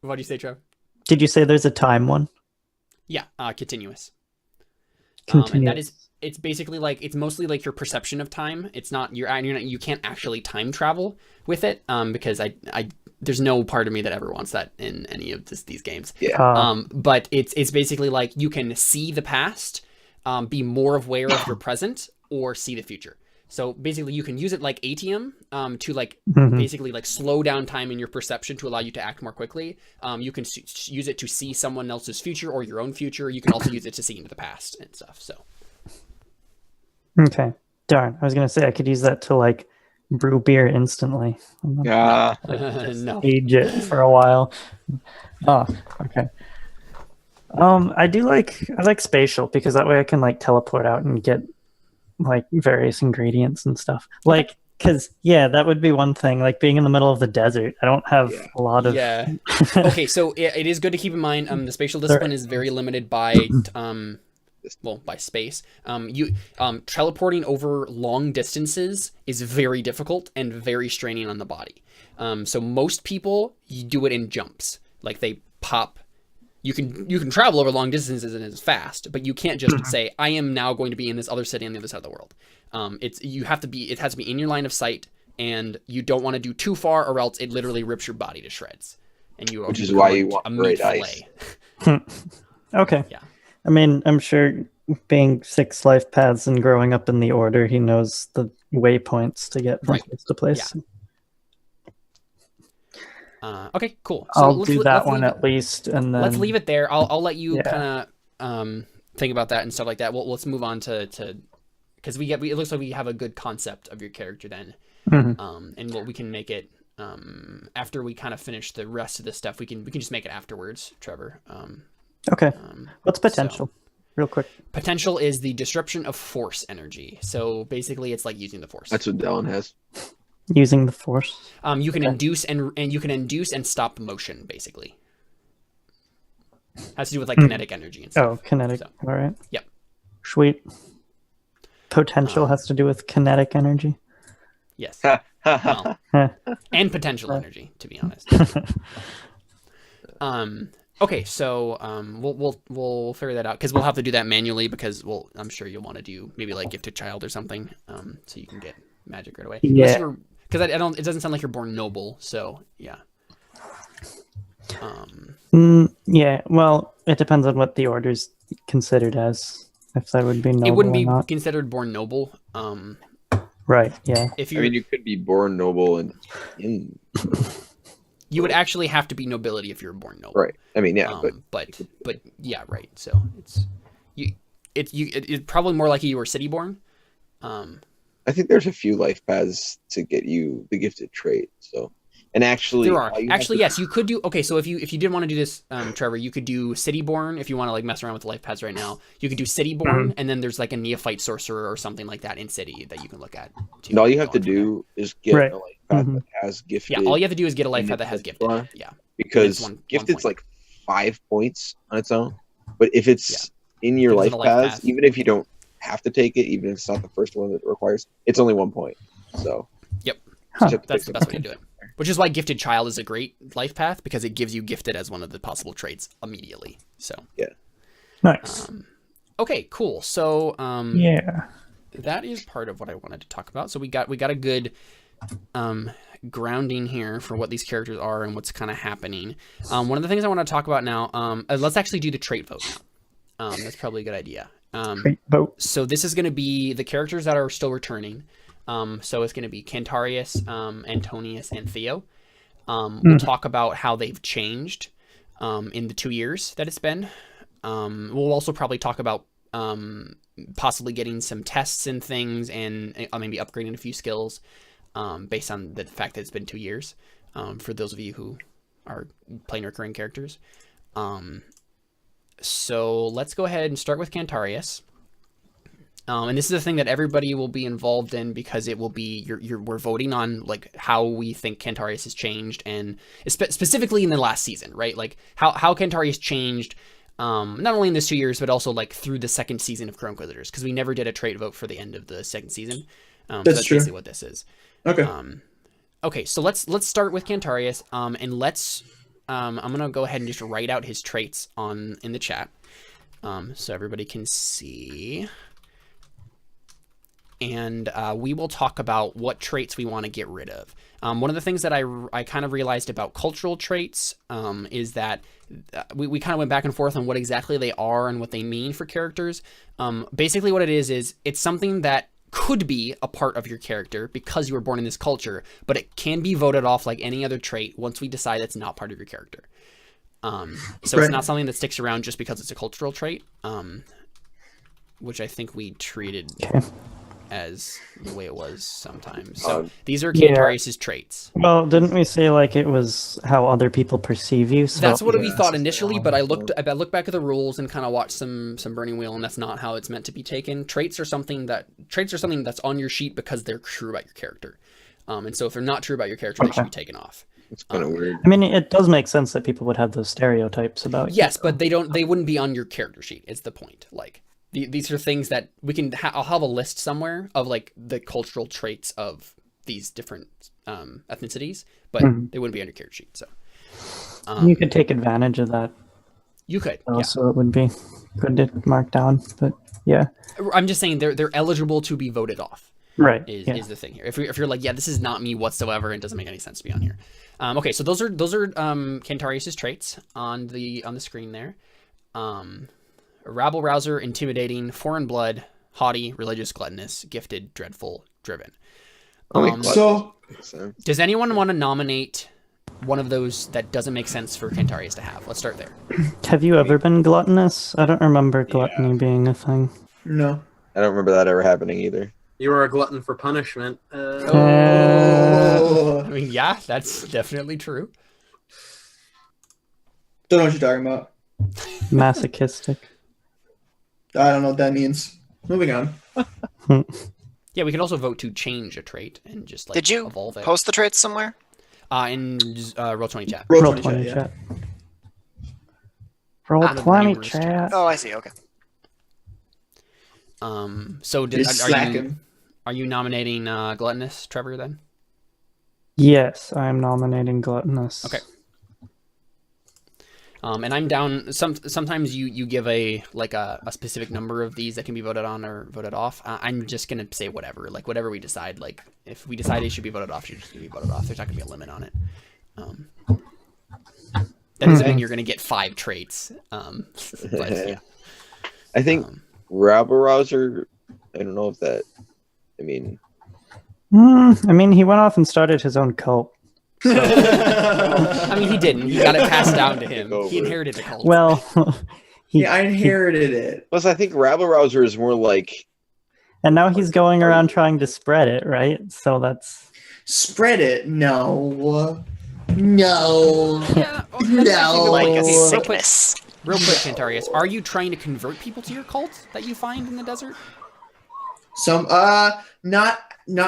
What do you say, Trev? Did you say there's a time one? Yeah, continuous. Continuous. And that is, it's basically like, it's mostly like your perception of time. It's not, you can't actually time travel with it, because there's no part of me that ever wants that in any of these games. Yeah. But it's basically like you can see the past, be more aware of your present, or see the future. So basically you can use it like ATM to like basically like slow down time in your perception to allow you to act more quickly. You can use it to see someone else's future or your own future. You can also use it to see into the past and stuff. So. Okay. Darn. I was going to say I could use that to like brew beer instantly. Yeah. No. Age it for a while. Oh, okay. I like spatial because that way I can like teleport out and get like various ingredients and stuff. Like, because that would be one thing. Like being in the middle of the desert, I don't have a lot of. Yeah. Okay, so it is good to keep in mind. The spatial discipline is very limited by by space. Teleporting over long distances is very difficult and very straining on the body. So most people do it in jumps. Like they pop. You can travel over long distances and it's fast, but you can't just say, I am now going to be in this other city on the other side of the world. It has to be in your line of sight, and you don't want to do too far, or else it literally rips your body to shreds. And Which is why you want great ice. Okay. Yeah. I mean, I'm sure being 6 life paths and growing up in the order, he knows the waypoints to get from place to place. Yeah. Okay, cool. So I'll do that one at least, and then let's leave it there. I'll let you kind of think about that and stuff like that. Let's move on to because it looks like we have a good concept of your character then, and what we can make it after we kind of finish the rest of this stuff. We can just make it afterwards, Trevor. Okay. What's potential? Real quick. Potential is the disruption of force energy. So basically, it's like using the force. That's what Dylan has. Using the force. You can induce and you can induce and stop motion. Basically, has to do with like kinetic energy and stuff. Oh, kinetic. So, all right. Yep. Sweet. potential has to do with kinetic energy. Yes. Ha, ha, Well, ha. and potential energy, to be honest. Okay, so we'll figure that out because we'll have to do that manually because I'm sure you'll want to do maybe like gifted child or something, so you can get magic right away. Yeah. Because I don't. It doesn't sound like you're born noble, so yeah. Yeah. Well, it depends on what the order's considered as. If that would be noble It wouldn't or be not. considered born noble. Right. Yeah. If I you mean, you could be born noble and in you would actually have to be nobility if you're born noble. right. I mean, yeah, but yeah, right. So it's probably more likely you were city born. I think there's a few life paths to get you the gifted trait. So, and actually, There are all you have actually to- yes, you could do. Okay, so if you did want to do this, Trevor, you could do city born if you want to like mess around with the life paths right now. You could do city born, and then there's like a neophyte sorcerer or something like that in city that you can look at. And all you have to do is get Right. a life path that has gifted. Yeah, all you have to do is get a life in path that its has gifted. bar. Yeah, because one gifted's point. like 5 points on its own. But if it's in your If it's life in a life paths, path. even if you don't have to take it, even if it's not the first one that it requires, it's only 1 point. So Yep. Huh. just have to That's pick the best way something. to do it. Which is why gifted child is a great life path because it gives you gifted as one of the possible traits immediately. So Nice. okay, cool. So Yeah. that is part of what I wanted to talk about. So we got a good grounding here for what these characters are and what's kind of happening. One of the things I want to talk about now, let's actually do the trait vote now. That's probably a good idea. Great vote. So this is going to be the characters that are still returning. So it's going to be Cantarius, Antonius, and Theo. We'll talk about how they've changed in the 2 years that it's been. We'll also probably talk about possibly getting some tests and things and maybe upgrading a few skills based on the fact that it's been 2 years for those of you who are playing recurring characters. So let's go ahead and start with Cantarius. And this is the thing that everybody will be involved in because it will be we're voting on like how we think Cantarius has changed and specifically in the last season, right? Like how Cantarius changed not only in this 2 years but also like through the second season of Crow Inquisitors because we never did a trait vote for the end of the second season. So that's true. basically what this is. Okay. Okay, so let's start with Cantarius and let's I'm gonna go ahead and just write out his traits in the chat so everybody can see. And we will talk about what traits we want to get rid of. One of the things that I kind of realized about cultural traits is that we kind of went back and forth on what exactly they are and what they mean for characters. Basically what it is it's something that could be a part of your character because you were born in this culture, but it can be voted off like any other trait once we decide it's not part of your character. So Right. it's not something that sticks around just because it's a cultural trait, which I think we treated as the way it was sometimes. So these are Yeah. Cantarius's traits. Well, didn't we say like it was how other people perceive you? So That's what we thought initially, but I looked back at the rules and kind of watched some Burning Wheel, and that's not how it's meant to be taken. Traits are something that's on your sheet because they're true about your character. And so if they're not true about your character, they should be taken off. It's kind of weird. I mean, it does make sense that people would have those stereotypes about you. Yes, but they wouldn't be on your character sheet. It's the point. Like these are things that we can. I'll have a list somewhere of like the cultural traits of these different ethnicities, but they wouldn't be on your character sheet. So You could take advantage of that. you could. So it would be good to mark down. But yeah, I'm just saying they're eligible to be voted off. right. Is the thing here. If you're like, yeah, this is not me whatsoever, it doesn't make any sense to be on here. Okay, so those are Cantarius's traits on the screen there. Rabble rouser, intimidating, foreign blood, haughty, religious, gluttonous, gifted, dreadful, driven. So Does anyone want to nominate one of those that doesn't make sense for Cantarius to have? Let's start there. Have you ever been gluttonous? I don't remember gluttony being a thing. no. I don't remember that ever happening either. You were a glutton for punishment. I mean, yeah, that's definitely true. Don't know what you're talking about. Masochistic. I don't know what that means. Moving on. Yeah, we could also vote to change a trait and just like Did you evolve it. post the traits somewhere? In Roll20 chat. Roll Roll 20 yeah. chat. Roll On the 20 numerous chat. Oh, I see. Okay. So You're slacking. are you nominating Gluttonous, Trevor? Then. Yes, I'm nominating Gluttonous. Okay. And I'm down. Sometimes you give a specific number of these that can be voted on or voted off. I'm just gonna say whatever, like whatever we decide. Like if we decide it should be voted off, it should just be voted off. There's not gonna be a limit on it. That doesn't mean you're gonna get 5 traits. But, yeah. I think rabble rouser. I don't know if that. I mean, he went off and started his own cult. I mean, he didn't. He got it passed down to him. He inherited the cult. Well, I inherited it. plus I think rabble rouser is more like. And now he's going around trying to spread it, right? So that's Spread it. No. No. Yeah, No. Like a Oh. sickness. Real quick, Cantarius, are you trying to convert people to your cult that you find in the desert? Some not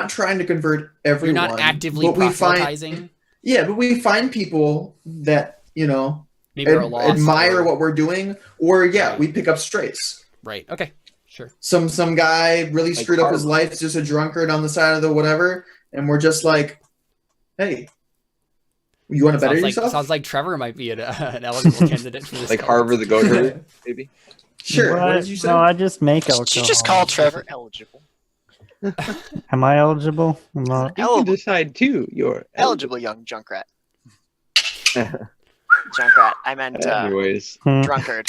trying to convert everyone. You're not actively but we proselytizing? but we find people that, Maybe are lost. admire or- what we're doing, or we pick up strays. Right. Okay. Sure. Some guy really Like screwed up his Harvard. life, is just a drunkard on the side of the whatever, and we're just like, hey, you want to better yourself? Sounds like Trevor might be an eligible candidate for this. Like cult. Harvard the goat herder, maybe. Sure. What did you say? No, I just make alcohol. Did you just call Trevor eligible? Am I eligible? I'm not. You can decide too. You're Eligible young Junkrat. Junkrat. I meant Anyways, drunkard.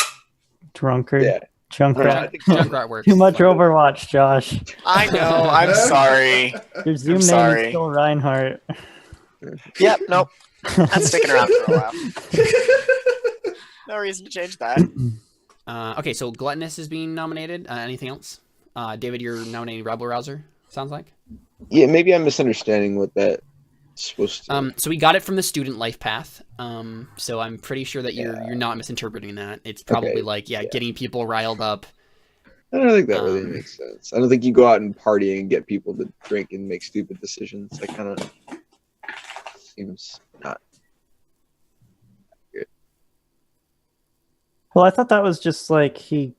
Drunkard. yeah. Junkrat. Junkrat works. Too much Overwatch, Josh. I know. I'm sorry. Your Zoom name sorry. is still Reinhardt. Yep. Nope. That's sticking around for a while. No reason to change that. Okay, so Gluttonous is being nominated. Anything else? David, you're nominating Rebel Rouser. Sounds like. Yeah, maybe I'm misunderstanding what that's supposed to. So we got it from the student life path. So I'm pretty sure that you're not misinterpreting that. It's probably getting people riled up. I don't think that really makes sense. I don't think you go out and party and get people to drink and make stupid decisions. That kind of seems not good. Well, I thought that was just like he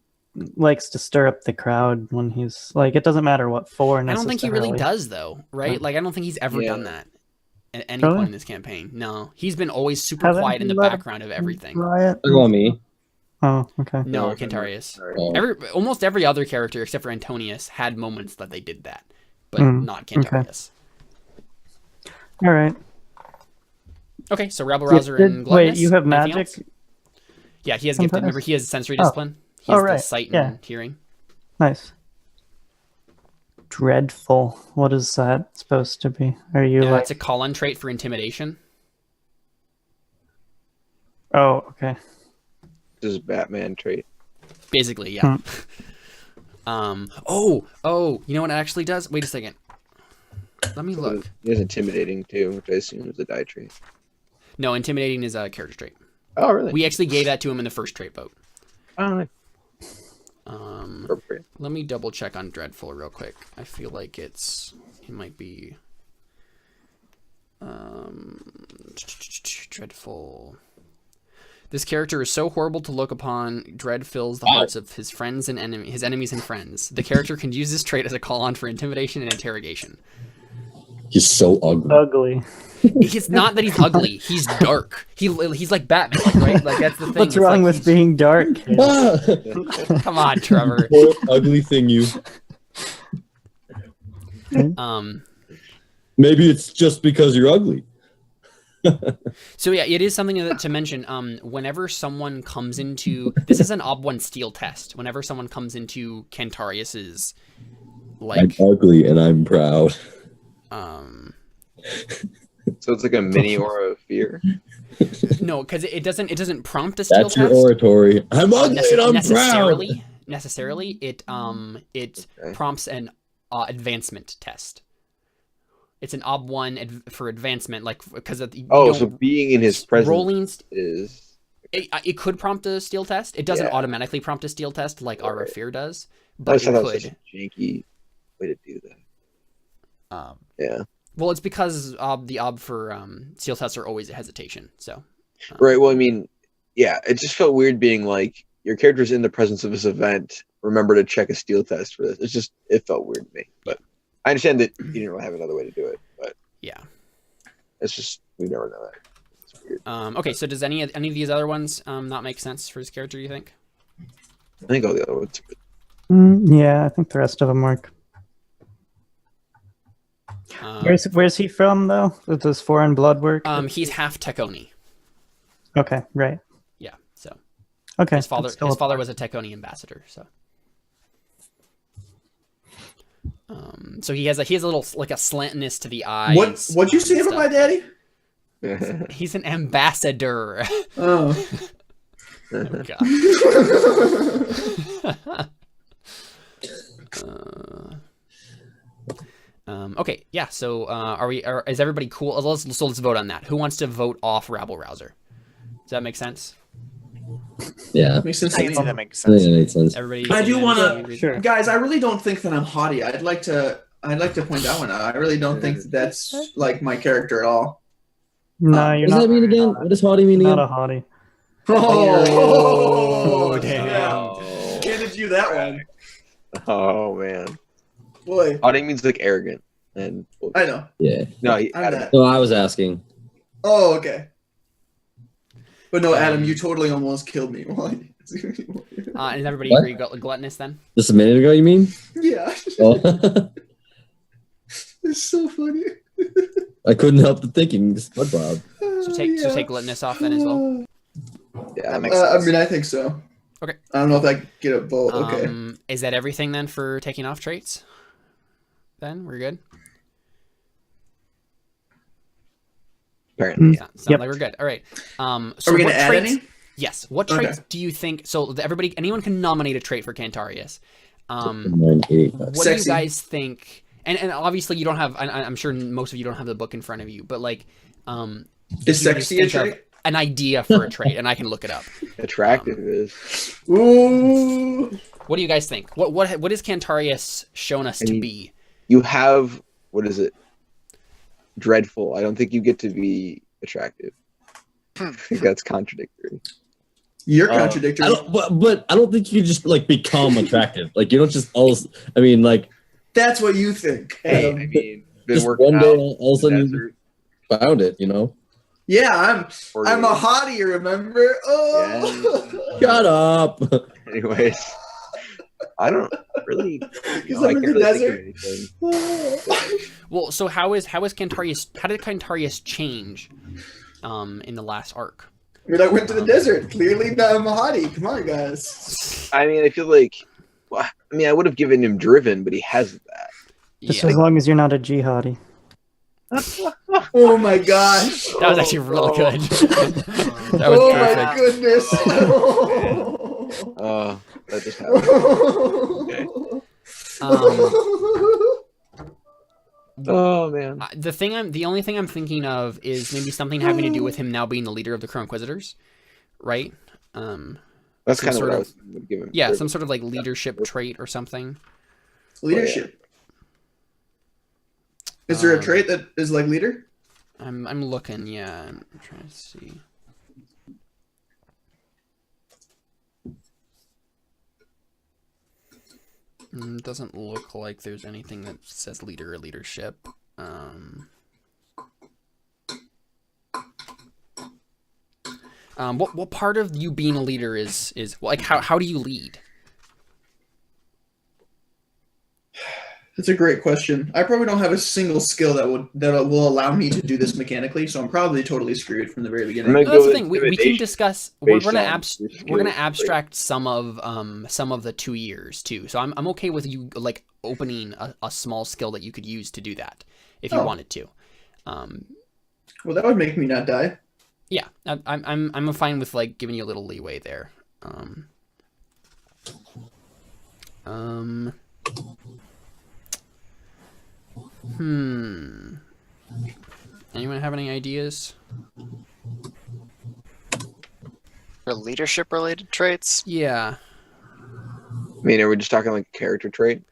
likes to stir up the crowd when he's like, it doesn't matter what for. I don't think he really does, though, right? Like, I don't think he's ever done that at any point in this campaign. No, he's been always super quiet in the background of everything. Riot. About me. Oh, okay. No, Cantarius. Oh. Almost every other character except for Antonius had moments that they did that, but not Cantarius. All right. Okay, so Rebel Rouser and Gluttonous. Wait, you have Anything magic? else? Yeah, he has gifted. Remember, he has sensory discipline. He Oh, has right. the sight and hearing. Nice. Dreadful. What is that supposed to be? Are you like? It's a call-on trait for intimidation. Oh, okay. This is Batman trait. Basically, yeah. Oh, you know what it actually does? Wait a second. Let me look. It is intimidating too, which I assume is a die trait. No, intimidating is a character trait. Oh, really? We actually gave that to him in the first trait vote. Oh, appropriate. Let me double check on Dreadful real quick. I feel like it might be Dreadful. This character is so horrible to look upon. Dread fills the hearts of his friends and his enemies and friends. The character can use this trait as a call on for intimidation and interrogation. He's so ugly. Ugly. It's not that he's ugly. He's dark. He's like Batman, right? Like that's the thing. What's wrong with being dark? Come on, Trevor. Poor ugly thing, you. Maybe it's just because you're ugly. So yeah, it is something to mention. Whenever someone comes into this is an Ob1 Steel test. Whenever someone comes into Cantarius's, like, I'm ugly and I'm proud. So it's like a mini aura of fear. No, because it doesn't prompt a steel That's your test. oratory. I'm ugly and I'm proud. Necessarily, it prompts an advancement test. It's an Ob1 for advancement, like because of the So being in his presence rolling is. It could prompt a steel test. It doesn't automatically prompt a steel test like Aura Fear does, but I it thought that was could. such a janky way to do that. Yeah. Well, it's because the ob for steel tests are always a hesitation. So. Right. Well, I mean, yeah, it just felt weird being like, your character's in the presence of this event. Remember to check a steel test for this. It felt weird to me, but I understand that you didn't really have another way to do it. But yeah, it's just we never know that. It's weird. Okay, so does any of these other ones not make sense for his character? You think? I think all the other ones. Are good. Yeah, I think the rest of them work. Where's he from though? With his foreign blood work? He's half Taconi. Okay, right. Yeah, so Okay. his father was a Taconi ambassador, so. So he has a little like a slantness to the eyes. What'd you say about my daddy? He's an ambassador. Oh. Oh God. Okay, yeah. So is everybody cool? Let's vote on that. Who wants to vote off Rabble Rouser? Does that make sense? Yeah. Makes sense. I can see that makes I think sense. it makes sense. Everybody. I do want to, Sure. guys. I really don't think that I'm haughty. I'd like to point that one out. I really don't think that's like my character at all. No, you're What does not. that mean again? What does haughty mean Not again? a hottie. Oh, damn. yeah. Handed you that one, Oh man. boy. Haughty means like arrogant and. I know. Yeah. No, I'm Adam. that. No, I was asking. Oh, okay. But no, Adam, you totally almost killed me. And everybody What? agree gluttonous then? Just a minute ago, you mean? Yeah. Oh. It's so funny. I couldn't help the thinking. SpongeBob. So take gluttonous off then as well. Yeah, That makes I sense. mean, I think so. Okay. I don't know if I get a vote. Okay. Is that everything then for taking off traits? Then we're good. apparently. Sound Yep. like we're good. All right. So Are we what gonna add traits, any? Yes. What Okay. traits do you think? So anyone can nominate a trait for Cantarius. What 985. do you Sexy. guys think? And obviously you don't have. I'm sure most of you don't have the book in front of you, but like, Is you just sexy a think of trait? an idea for a trait, and I can look it up. Attractive is. Ooh. What do you guys think? What has Cantarius shown us to be? You have what is it? Dreadful. I don't think you get to be attractive. I think that's contradictory. You're contradictory. But I don't think you just like become attractive. Like you don't just always. I mean, like That's what you think. Hey, Adam. I mean, been just working one day, out all of a sudden, you found it. You know. Yeah, for I'm a days. hottie, remember? Oh. Shut up. Anyways, I don't really. Because I I'm in can't the really desert. think of anything. Well, so how is Cantarius? How did Cantarius change in the last arc? I mean, I went to the desert. Clearly, now I'm a hottie. Come on, guys. I mean, I feel like. Well, I mean, I would have given him driven, but he has that. Just Yeah, as long as you're not a jihadi. Oh my gosh. that was actually really good. That was Oh perfect. my goodness. That just happened. Oh man. The only thing I'm thinking of is maybe something having to do with him now being the leader of the Crow Inquisitors, right? That's some kind of sort what I of- was going to give him. Yeah, some sort of like leadership trait or something. Leadership. Is there a trait that is like leader? I'm looking. Yeah, I'm trying to see. Doesn't look like there's anything that says leader or leadership. What part of you being a leader is like how do you lead? That's a great question. I probably don't have a single skill that will allow me to do this mechanically, so I'm probably totally screwed from the very beginning. I'm gonna That's go the with thing. We can intimidation discuss. We're based gonna on your we're gonna skills. abstract some of the 2 years too. So I'm okay with you like opening a small skill that you could use to do that if you Oh. wanted to. Well, that would make me not die. Yeah, I'm fine with like giving you a little leeway there. Anyone have any ideas? For leadership related traits? Yeah, I mean, are we just talking like character trait?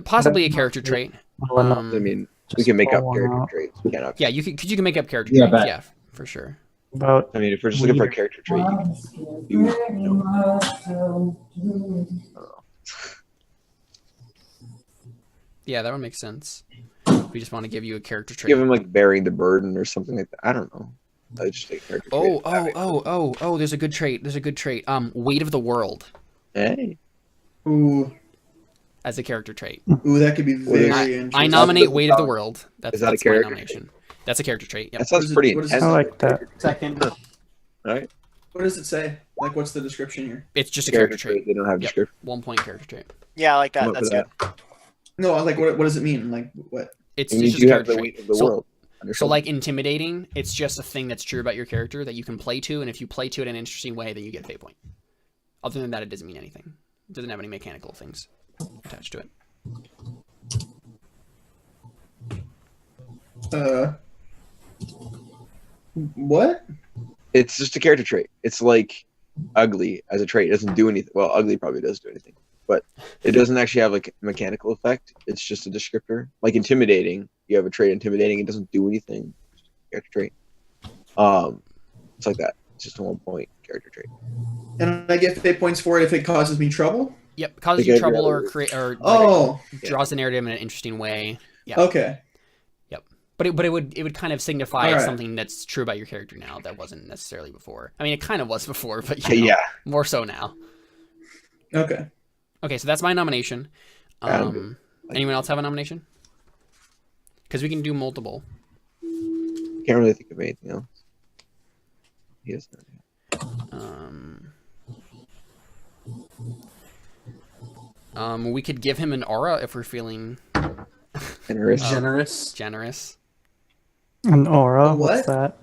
possibly a character trait. Well enough. I mean, we Just can make pull up one character out. traits. We cannot. Yeah, you can make up character Yeah, traits. but- Yeah, for sure. About I mean, if we're just looking for a character trait, Yeah, that would make sense. We just want to give you a character trait. give him like bearing the burden or something like that. I don't know. I just take character trait. Oh, there's a good trait. Weight of the world Hey. Ooh, as a character trait. ooh, that could be very interesting. I nominate Weight of the World. Is that a that's my character nomination. That's a character trait. Yep. That sounds pretty what is intense. I like that. Second. Right? What does it say? Like, what's the description here? It's just a character Character trait. trait. They don't have Yep. description. 1 point character trait. Yeah, I like Come that. up with That's good. No, like, what does it mean? Like, what? It's And you just do a have character the trait. weight of the So- world. on your So, shoulder. like intimidating, it's just a thing that's true about your character that you can play to, and if you play to it in an interesting way, then you get a fate point. Other than that, it doesn't mean anything. It doesn't have any mechanical things attached to it. What? It's just a character trait. It's like ugly as a trait. It doesn't do anything. Well, ugly probably does do anything, but it doesn't actually have like a mechanical effect. It's just a descriptor. Like intimidating, you have a trait intimidating. It doesn't do anything. It's just a character trait. It's like that. It's just a 1 point character trait. And I get fate points for it if it causes me trouble? Yep, causes Like you every trouble other- or create or Oh, draws the narrative in an interesting way. Yeah. okay. But it would kind of signify Alright. something that's true about your character now that wasn't necessarily before. I mean, it kind of was before, but you know, Yeah. more so now. Okay. Okay, so that's my nomination. Sound Anyone else have a nomination? Because we can do multiple. Can't really think of anything else. Yes. We could give him an aura if we're feeling Generous. generous. An aura. What? What's that?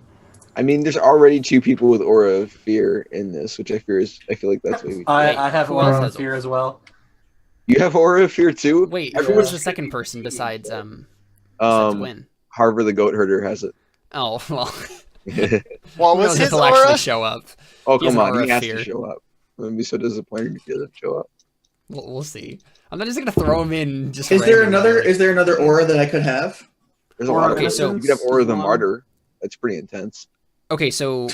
I mean, there's already 2 people with aura of fear in this, which I feel like that's what we. I have who else aura has of fear as well. You have aura of fear too. Wait, who Everyone's was the second person besides um, Win? Harvard the goat herder has it. Oh well. What Who was knows if his he'll actually aura? show up? Oh He has come an on, aura he of has fear. to show up. I'm gonna be so disappointed if he doesn't show up. We'll see. I'm not just gonna throw him in. Just Is there randomly. another aura that I could have? There's a lot of Okay, ones. so- You could have aura of the martyr. That's pretty intense. Okay, so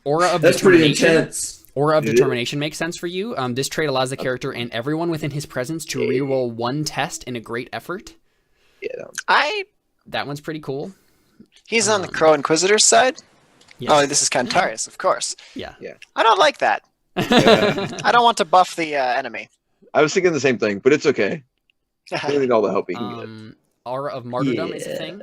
aura of That's pretty determination. intense. Aura of It is. determination makes sense for you. This trait allows the character and everyone within his presence to reroll 1 test in a great effort. Yeah. That That one's pretty cool. He's on the Crow Inquisitors side. Yes. Oh, this is Cantarius, of course. Yeah. I don't like that. Yeah. I don't want to buff the enemy. I was thinking the same thing, but it's okay. We need all the help we can get. Aura of martyrdom is a thing.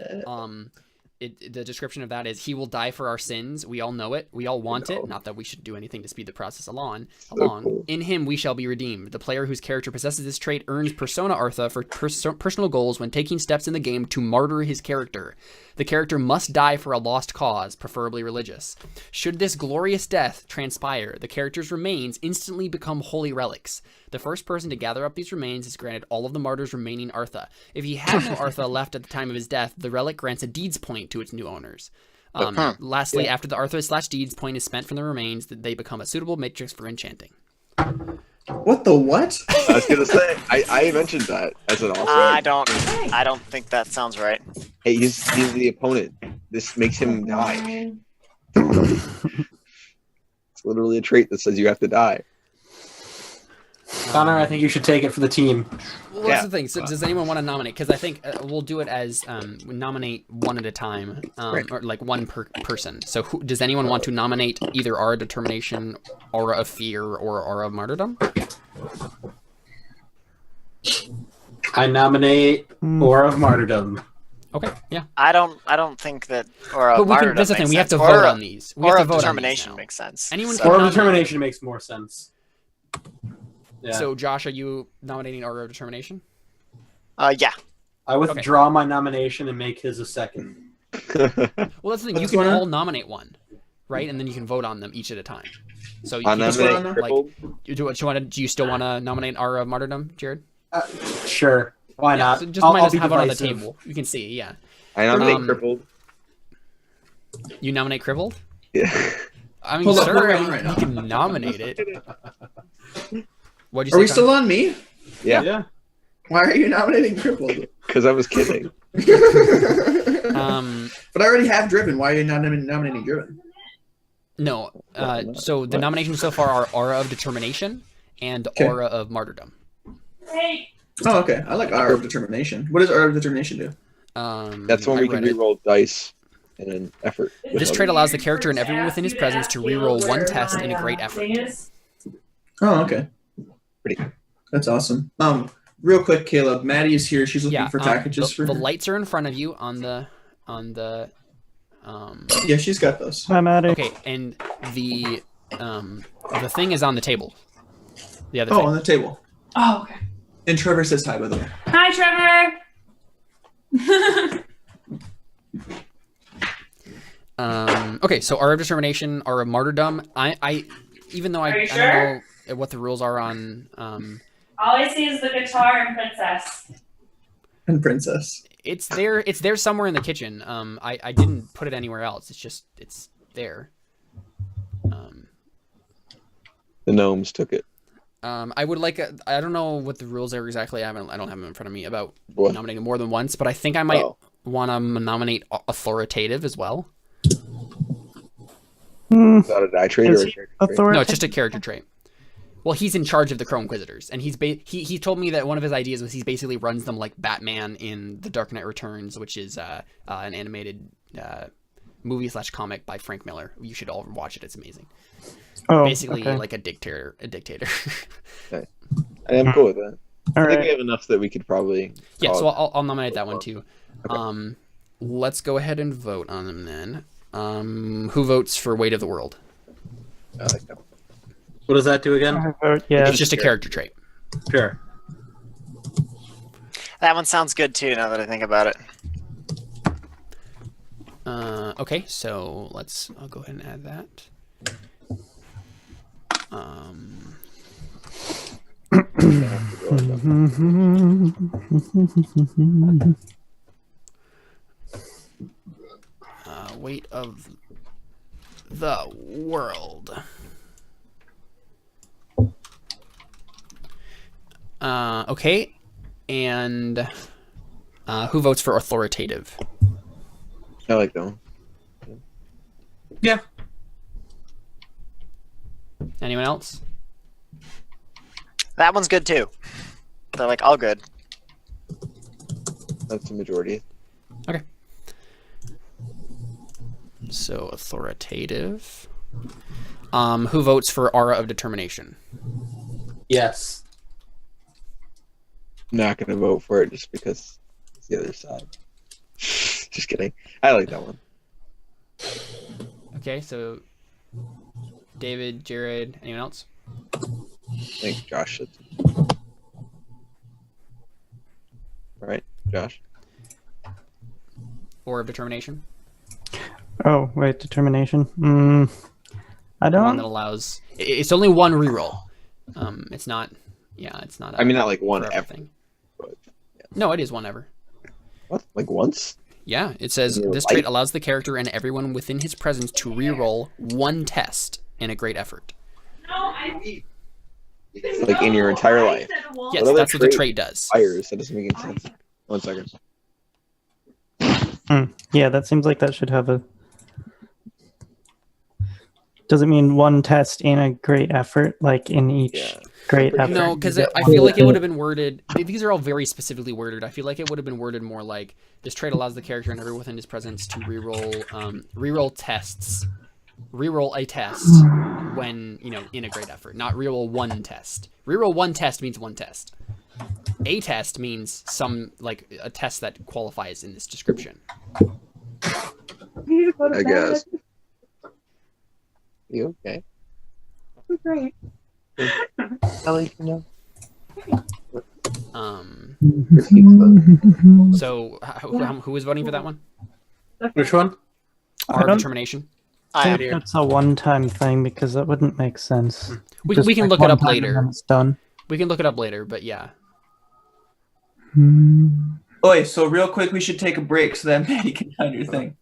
The description of that is he will die for our sins. We all know it. We all want it. Not that we should do anything to speed the process along. cool. In him, we shall be redeemed. The player whose character possesses this trait earns persona Artha for personal goals when taking steps in the game to martyr his character. The character must die for a lost cause, preferably religious. Should this glorious death transpire, the character's remains instantly become holy relics. The first person to gather up these remains is granted all of the martyr's remaining Artha. If he had no Artha left at the time of his death, the relic grants a deeds point to its new owners. Lastly, after the Artha/deeds point is spent from the remains, they become a suitable matrix for enchanting. What the what? I was gonna say I mentioned that as an awesome. I don't think that sounds right. Hey, he's the opponent. This makes him die. It's literally a trait that says you have to die. Connor, I think you should take it for the team. Well, that's the thing. So, does anyone want to nominate? Because I think we'll do it as we nominate one at a time, or like one per person. So, does anyone want to nominate either Aura of Determination, Aura of Fear, or Aura of Martyrdom? I nominate Aura of Martyrdom. Okay, yeah. I don't think that Aura But of we can, Martyrdom that's the thing. makes We have to sense. vote on these. We have Aura to of vote on these Determination now. makes sense. Anyone So- can Aura of nominate- Determination makes more sense. Yeah. So, Josh, are you nominating Aura of Determination? Yeah. I withdraw my nomination and make his a second. Well, that's the thing. You What's can going on? all nominate one, right? And then you can vote on them each at a time. So you I can just, nominate like, crippled. do you still want to nominate Aura of Martyrdom, Jared? Sure. Why Yeah, not? so just I'll might as be have it on the divisive. table. You can see, yeah. I nominate Um, crippled. You nominate Crippled? Yeah. I mean, Hold up, sure, hold I on mean, right you now. can nominate it. What'd you Are say, we still on me? Yeah. Yeah. Why are you nominating Crippled? Because I was kidding. But I already have Driven. Why are you not nominating Driven? No. So the nominations so far are Aura of Determination and Aura of Martyrdom. Oh, okay. I like Aura of Determination. What does Aura of Determination do? That's when we can reroll dice in an effort. This trait allows the character and everyone within his presence to reroll one test in a great effort. Oh, okay. Pretty. That's awesome. Real quick, Caleb. Maddie is here. She's looking for packages for the her. lights are in front of you on the. Yeah, she's got those. Hi, Maddie. Okay, and the thing is on the table. The other thing. On the table. Oh, okay. And Trevor says hi, by the way. Hi, Trevor. Okay, so Aura of Determination, Aura of Martyrdom. I even though I don't know what the rules are on. All I see is the guitar and princess. And princess. It's there. It's there somewhere in the kitchen. I didn't put it anywhere else. It's there. The gnomes took it. I would like I don't know what the rules are exactly. I don't have them in front of me about nominating more than once, but I think I might want to nominate authoritative as well. Is that a die trait or a character trait? No, it's just a character trait. Well, he's in charge of the Crow Inquisitors, and he told me that one of his ideas was he basically runs them like Batman in The Dark Knight Returns, which is an animated movie/comic by Frank Miller. You should all watch it; it's amazing. Oh, basically okay. like a dictator. Okay. I am cool with that. All I think right. we have enough that we could probably. Yeah, so I'll nominate that one too. Okay. Let's go ahead and vote on them then. Who votes for Weight of the World? I like that. What does that do again? I vote yes. It's just a character trait. Sure. That one sounds good too. Now that I think about it. Okay, so I'll go ahead and add that. Weight of the World. Okay, and who votes for authoritative? I like that one. Yeah. Anyone else? That one's good too. They're like all good. That's the majority. Okay. So authoritative. Who votes for Aura of Determination? Yes. Not gonna vote for it just because it's the other side. Just kidding. I like that one. Okay, so David, Jared, anyone else? I think Josh should. Right, Josh? Aura of Determination? Oh, wait, determination. I The one that don't. allows... It's only one reroll. It's not... Yeah, it's not... I mean, not like one forever ever. thing. But, yeah. No, it is one ever. What? Like once? Yeah, it says In your this life? trait allows the character and everyone within his presence to reroll one test in a great effort. Like in your entire life? Yes, other that's what the trait trait does. Fires. That doesn't make any sense. 1 second. Yeah, that seems like that should have a. Does it mean one test in a great effort, like in each Yeah. great effort? No, because I feel like it would have been worded... These are all very specifically worded. I feel like it would have been worded more like, this trait allows the character and everyone within his presence to reroll tests. Reroll a test when, in a great effort. Not reroll one test. Reroll one test means one test. A test means a test that qualifies in this description. I guess. You okay? Great. I'll let you know. So who is voting for that one? Which one? Aura don't- of Determination. I I am. think that's a one-time thing because that wouldn't make sense. We Just can like look it one up time and later. then it's done. We can look it up later, but yeah. Oi, so real quick, we should take a break so that Maddie can find your thing.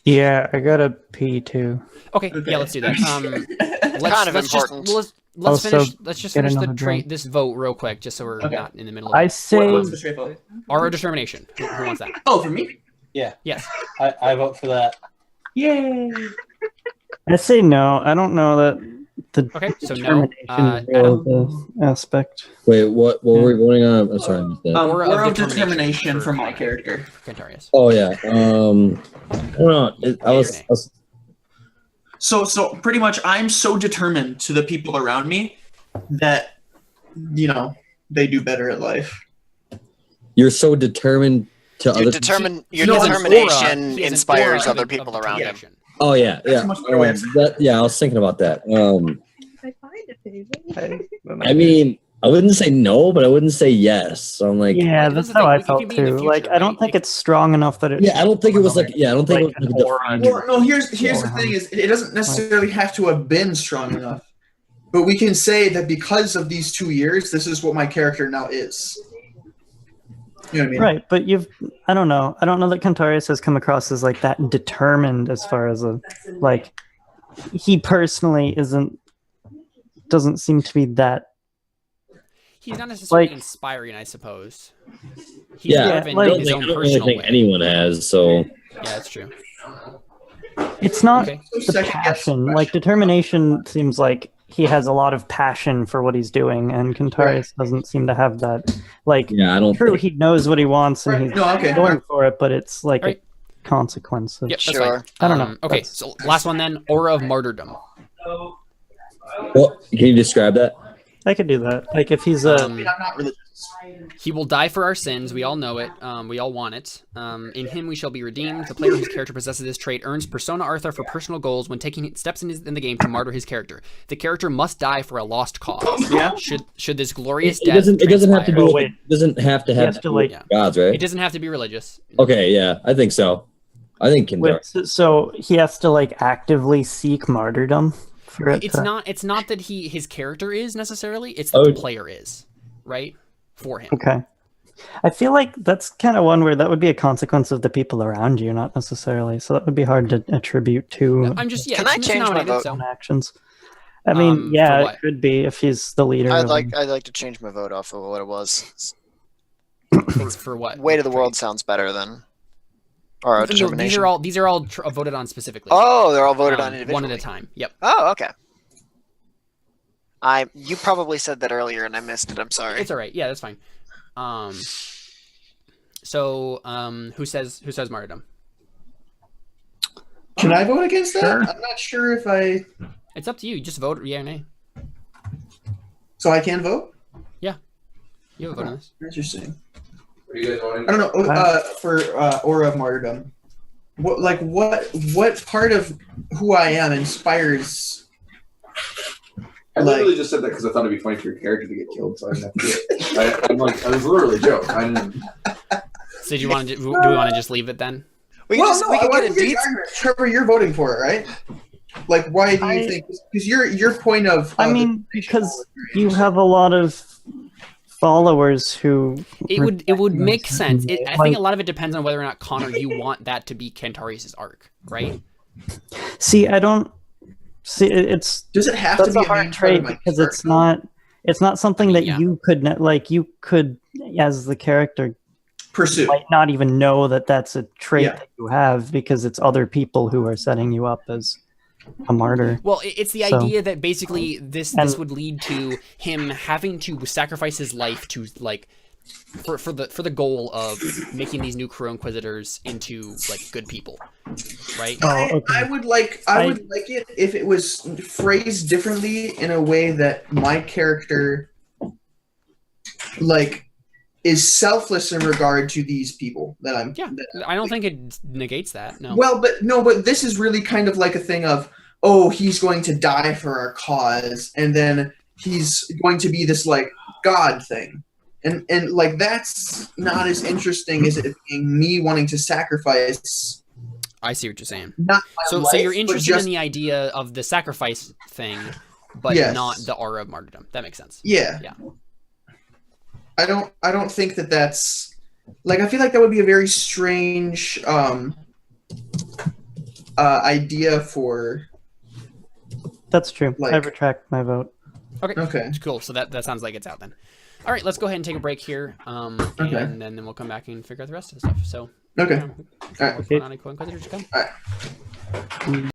Yeah, I got a pee too. Okay, Okay. yeah, let's do that. Kind of let's important. Let's Also, finish. Let's just get finish another drink. this vote real quick, just so we're Okay. not in the middle of I it. say What's the straight vote? Aura of Determination. Who wants that? Oh, for me? Yeah, Yes. I vote for that. Yay! I say no. I don't know that the Okay, so no. determination is really the aspect. Wait, what were we going on? I'm sorry, I missed that. Aura Aura of of determination for from my Connor. character. Cantarius. Oh yeah. I don't know. I was So pretty much, I'm so determined to the people around me that, you know, they do better at life. You're so determined to Your other. your No, it's determination He has an inspires aura other of people around him. determination. Oh yeah, yeah. That's a much better way of Yeah, I was thinking about that. I find it, baby. I mean, I wouldn't say no, but I wouldn't say yes. So I'm like, Yeah, It that's doesn't how think- I it could felt be in the too. future, Like, I don't right? think it's strong enough that it. yeah, I don't think it was like, yeah, I don't think Like it was an like a aura. defined. Well, no, here's the thing is, it doesn't necessarily have to have been strong enough. But we can say that because of these 2 years, this is what my character now is. You know what I mean? Right, but I don't know. I don't know that Cantarius has come across as like that determined as far as he personally doesn't seem to be that. He's not necessarily Like- inspiring, I suppose. He's Yeah, driven like- in I don't his think, own I don't really personal think way. anyone has. So Yeah, that's true. It's not Okay. the Second guess passion. question. Like determination seems like he has a lot of passion for what he's doing, and Cantarius doesn't seem to have that. Like, yeah, I don't. true, Think, he knows what he wants and Right, he's no, okay. going for it, but it's like Right. a consequence of. Yep, that's Sure. fine. I don't know. Okay, That's- so last one then. Aura of martyrdom. well, can you describe that? I could do that. Like if he's I mean, I'm not religious. He will die for our sins. We all know it. We all want it. In him we shall be redeemed. The player whose character possesses this trait earns Persona Arthur for personal goals when taking steps in the game to martyr his character. The character must die for a lost cause. Yeah. Should this glorious It death doesn't have to transpire. do. Oh, With, wait. it doesn't have to He have has to to, do like- with gods, It right? doesn't have to be religious. Okay, yeah, I think so. I think Cantarius. so he has to like actively seek martyrdom for it. It's to- not. It's not that his character is necessarily. It's that the player is, right, for him. Okay. I feel like that's kind of one where that would be a consequence of the people around you, not necessarily. So that would be hard to attribute to I'm just Can it's I change my misnominated, vote? so- own actions. I mean, For yeah, what? it could be if he's the leader. I'd of like them. I'd like to change my vote off of what it was. Thanks for what? Weight of the Trait? world sounds better than or No, determination. these are all voted on specifically. Oh, they're all voted on one individually. at a time. Yep. Oh, okay. You probably said that earlier and I missed it. I'm sorry. It's all right. Yeah, that's fine. So who says martyrdom? Can I vote against that? Sure. I'm not sure if I. It's up to you. You just vote yeah or nay. So I can vote? You have a vote on this. Interesting. What are you guys voting? I don't know. For Aura of Martyrdom, what part of who I am inspires? I literally just said that because I thought it'd be funny for your character to get killed, so I didn't have to do it. I'm like, I was literally a joke. I didn't. So do we want to just leave it then? We can we can I get in want to detail. Trevor, you're voting for it, right? Like, why do you think? Because your point of. I mean, because you have a lot of followers who. It would make sense. I Like- think a lot of it depends on whether or not Connor you want that to be Cantarius' arc, right? See, I don't. See, it's Does it have to that's be a a hard main part trait of my because character? it's not something that yeah. you could you could as the character pursue. might not even know that that's a trait Yeah. that you have because it's other people who are setting you up as a martyr. Well, it's the So- idea that basically this And- would lead to him having to sacrifice his life to like for the goal of making these new Crow Inquisitors into like good people, right? I would like it if it was phrased differently in a way that my character like is selfless in regard to these people that I'm. Yeah, I don't think it negates that. No. Well, but this is really kind of like a thing of, oh, he's going to die for our cause, and then he's going to be this like God thing. And like that's not as interesting as it being me wanting to sacrifice. I see what you're saying. Not my So life, you're but interested just, in the idea of the sacrifice thing, but Yes. not the aura of martyrdom. That makes sense. Yeah. Yeah. I don't think that that's like I feel like that would be a very strange idea for. That's true. I Like- retract my vote. Okay. Cool. So that sounds like it's out then. All right, let's go ahead and take a break here, Okay. and then we'll come back and figure out the rest of the stuff. So, Okay. yeah, All right. what's going on in Crow Inquisitors to come. All right.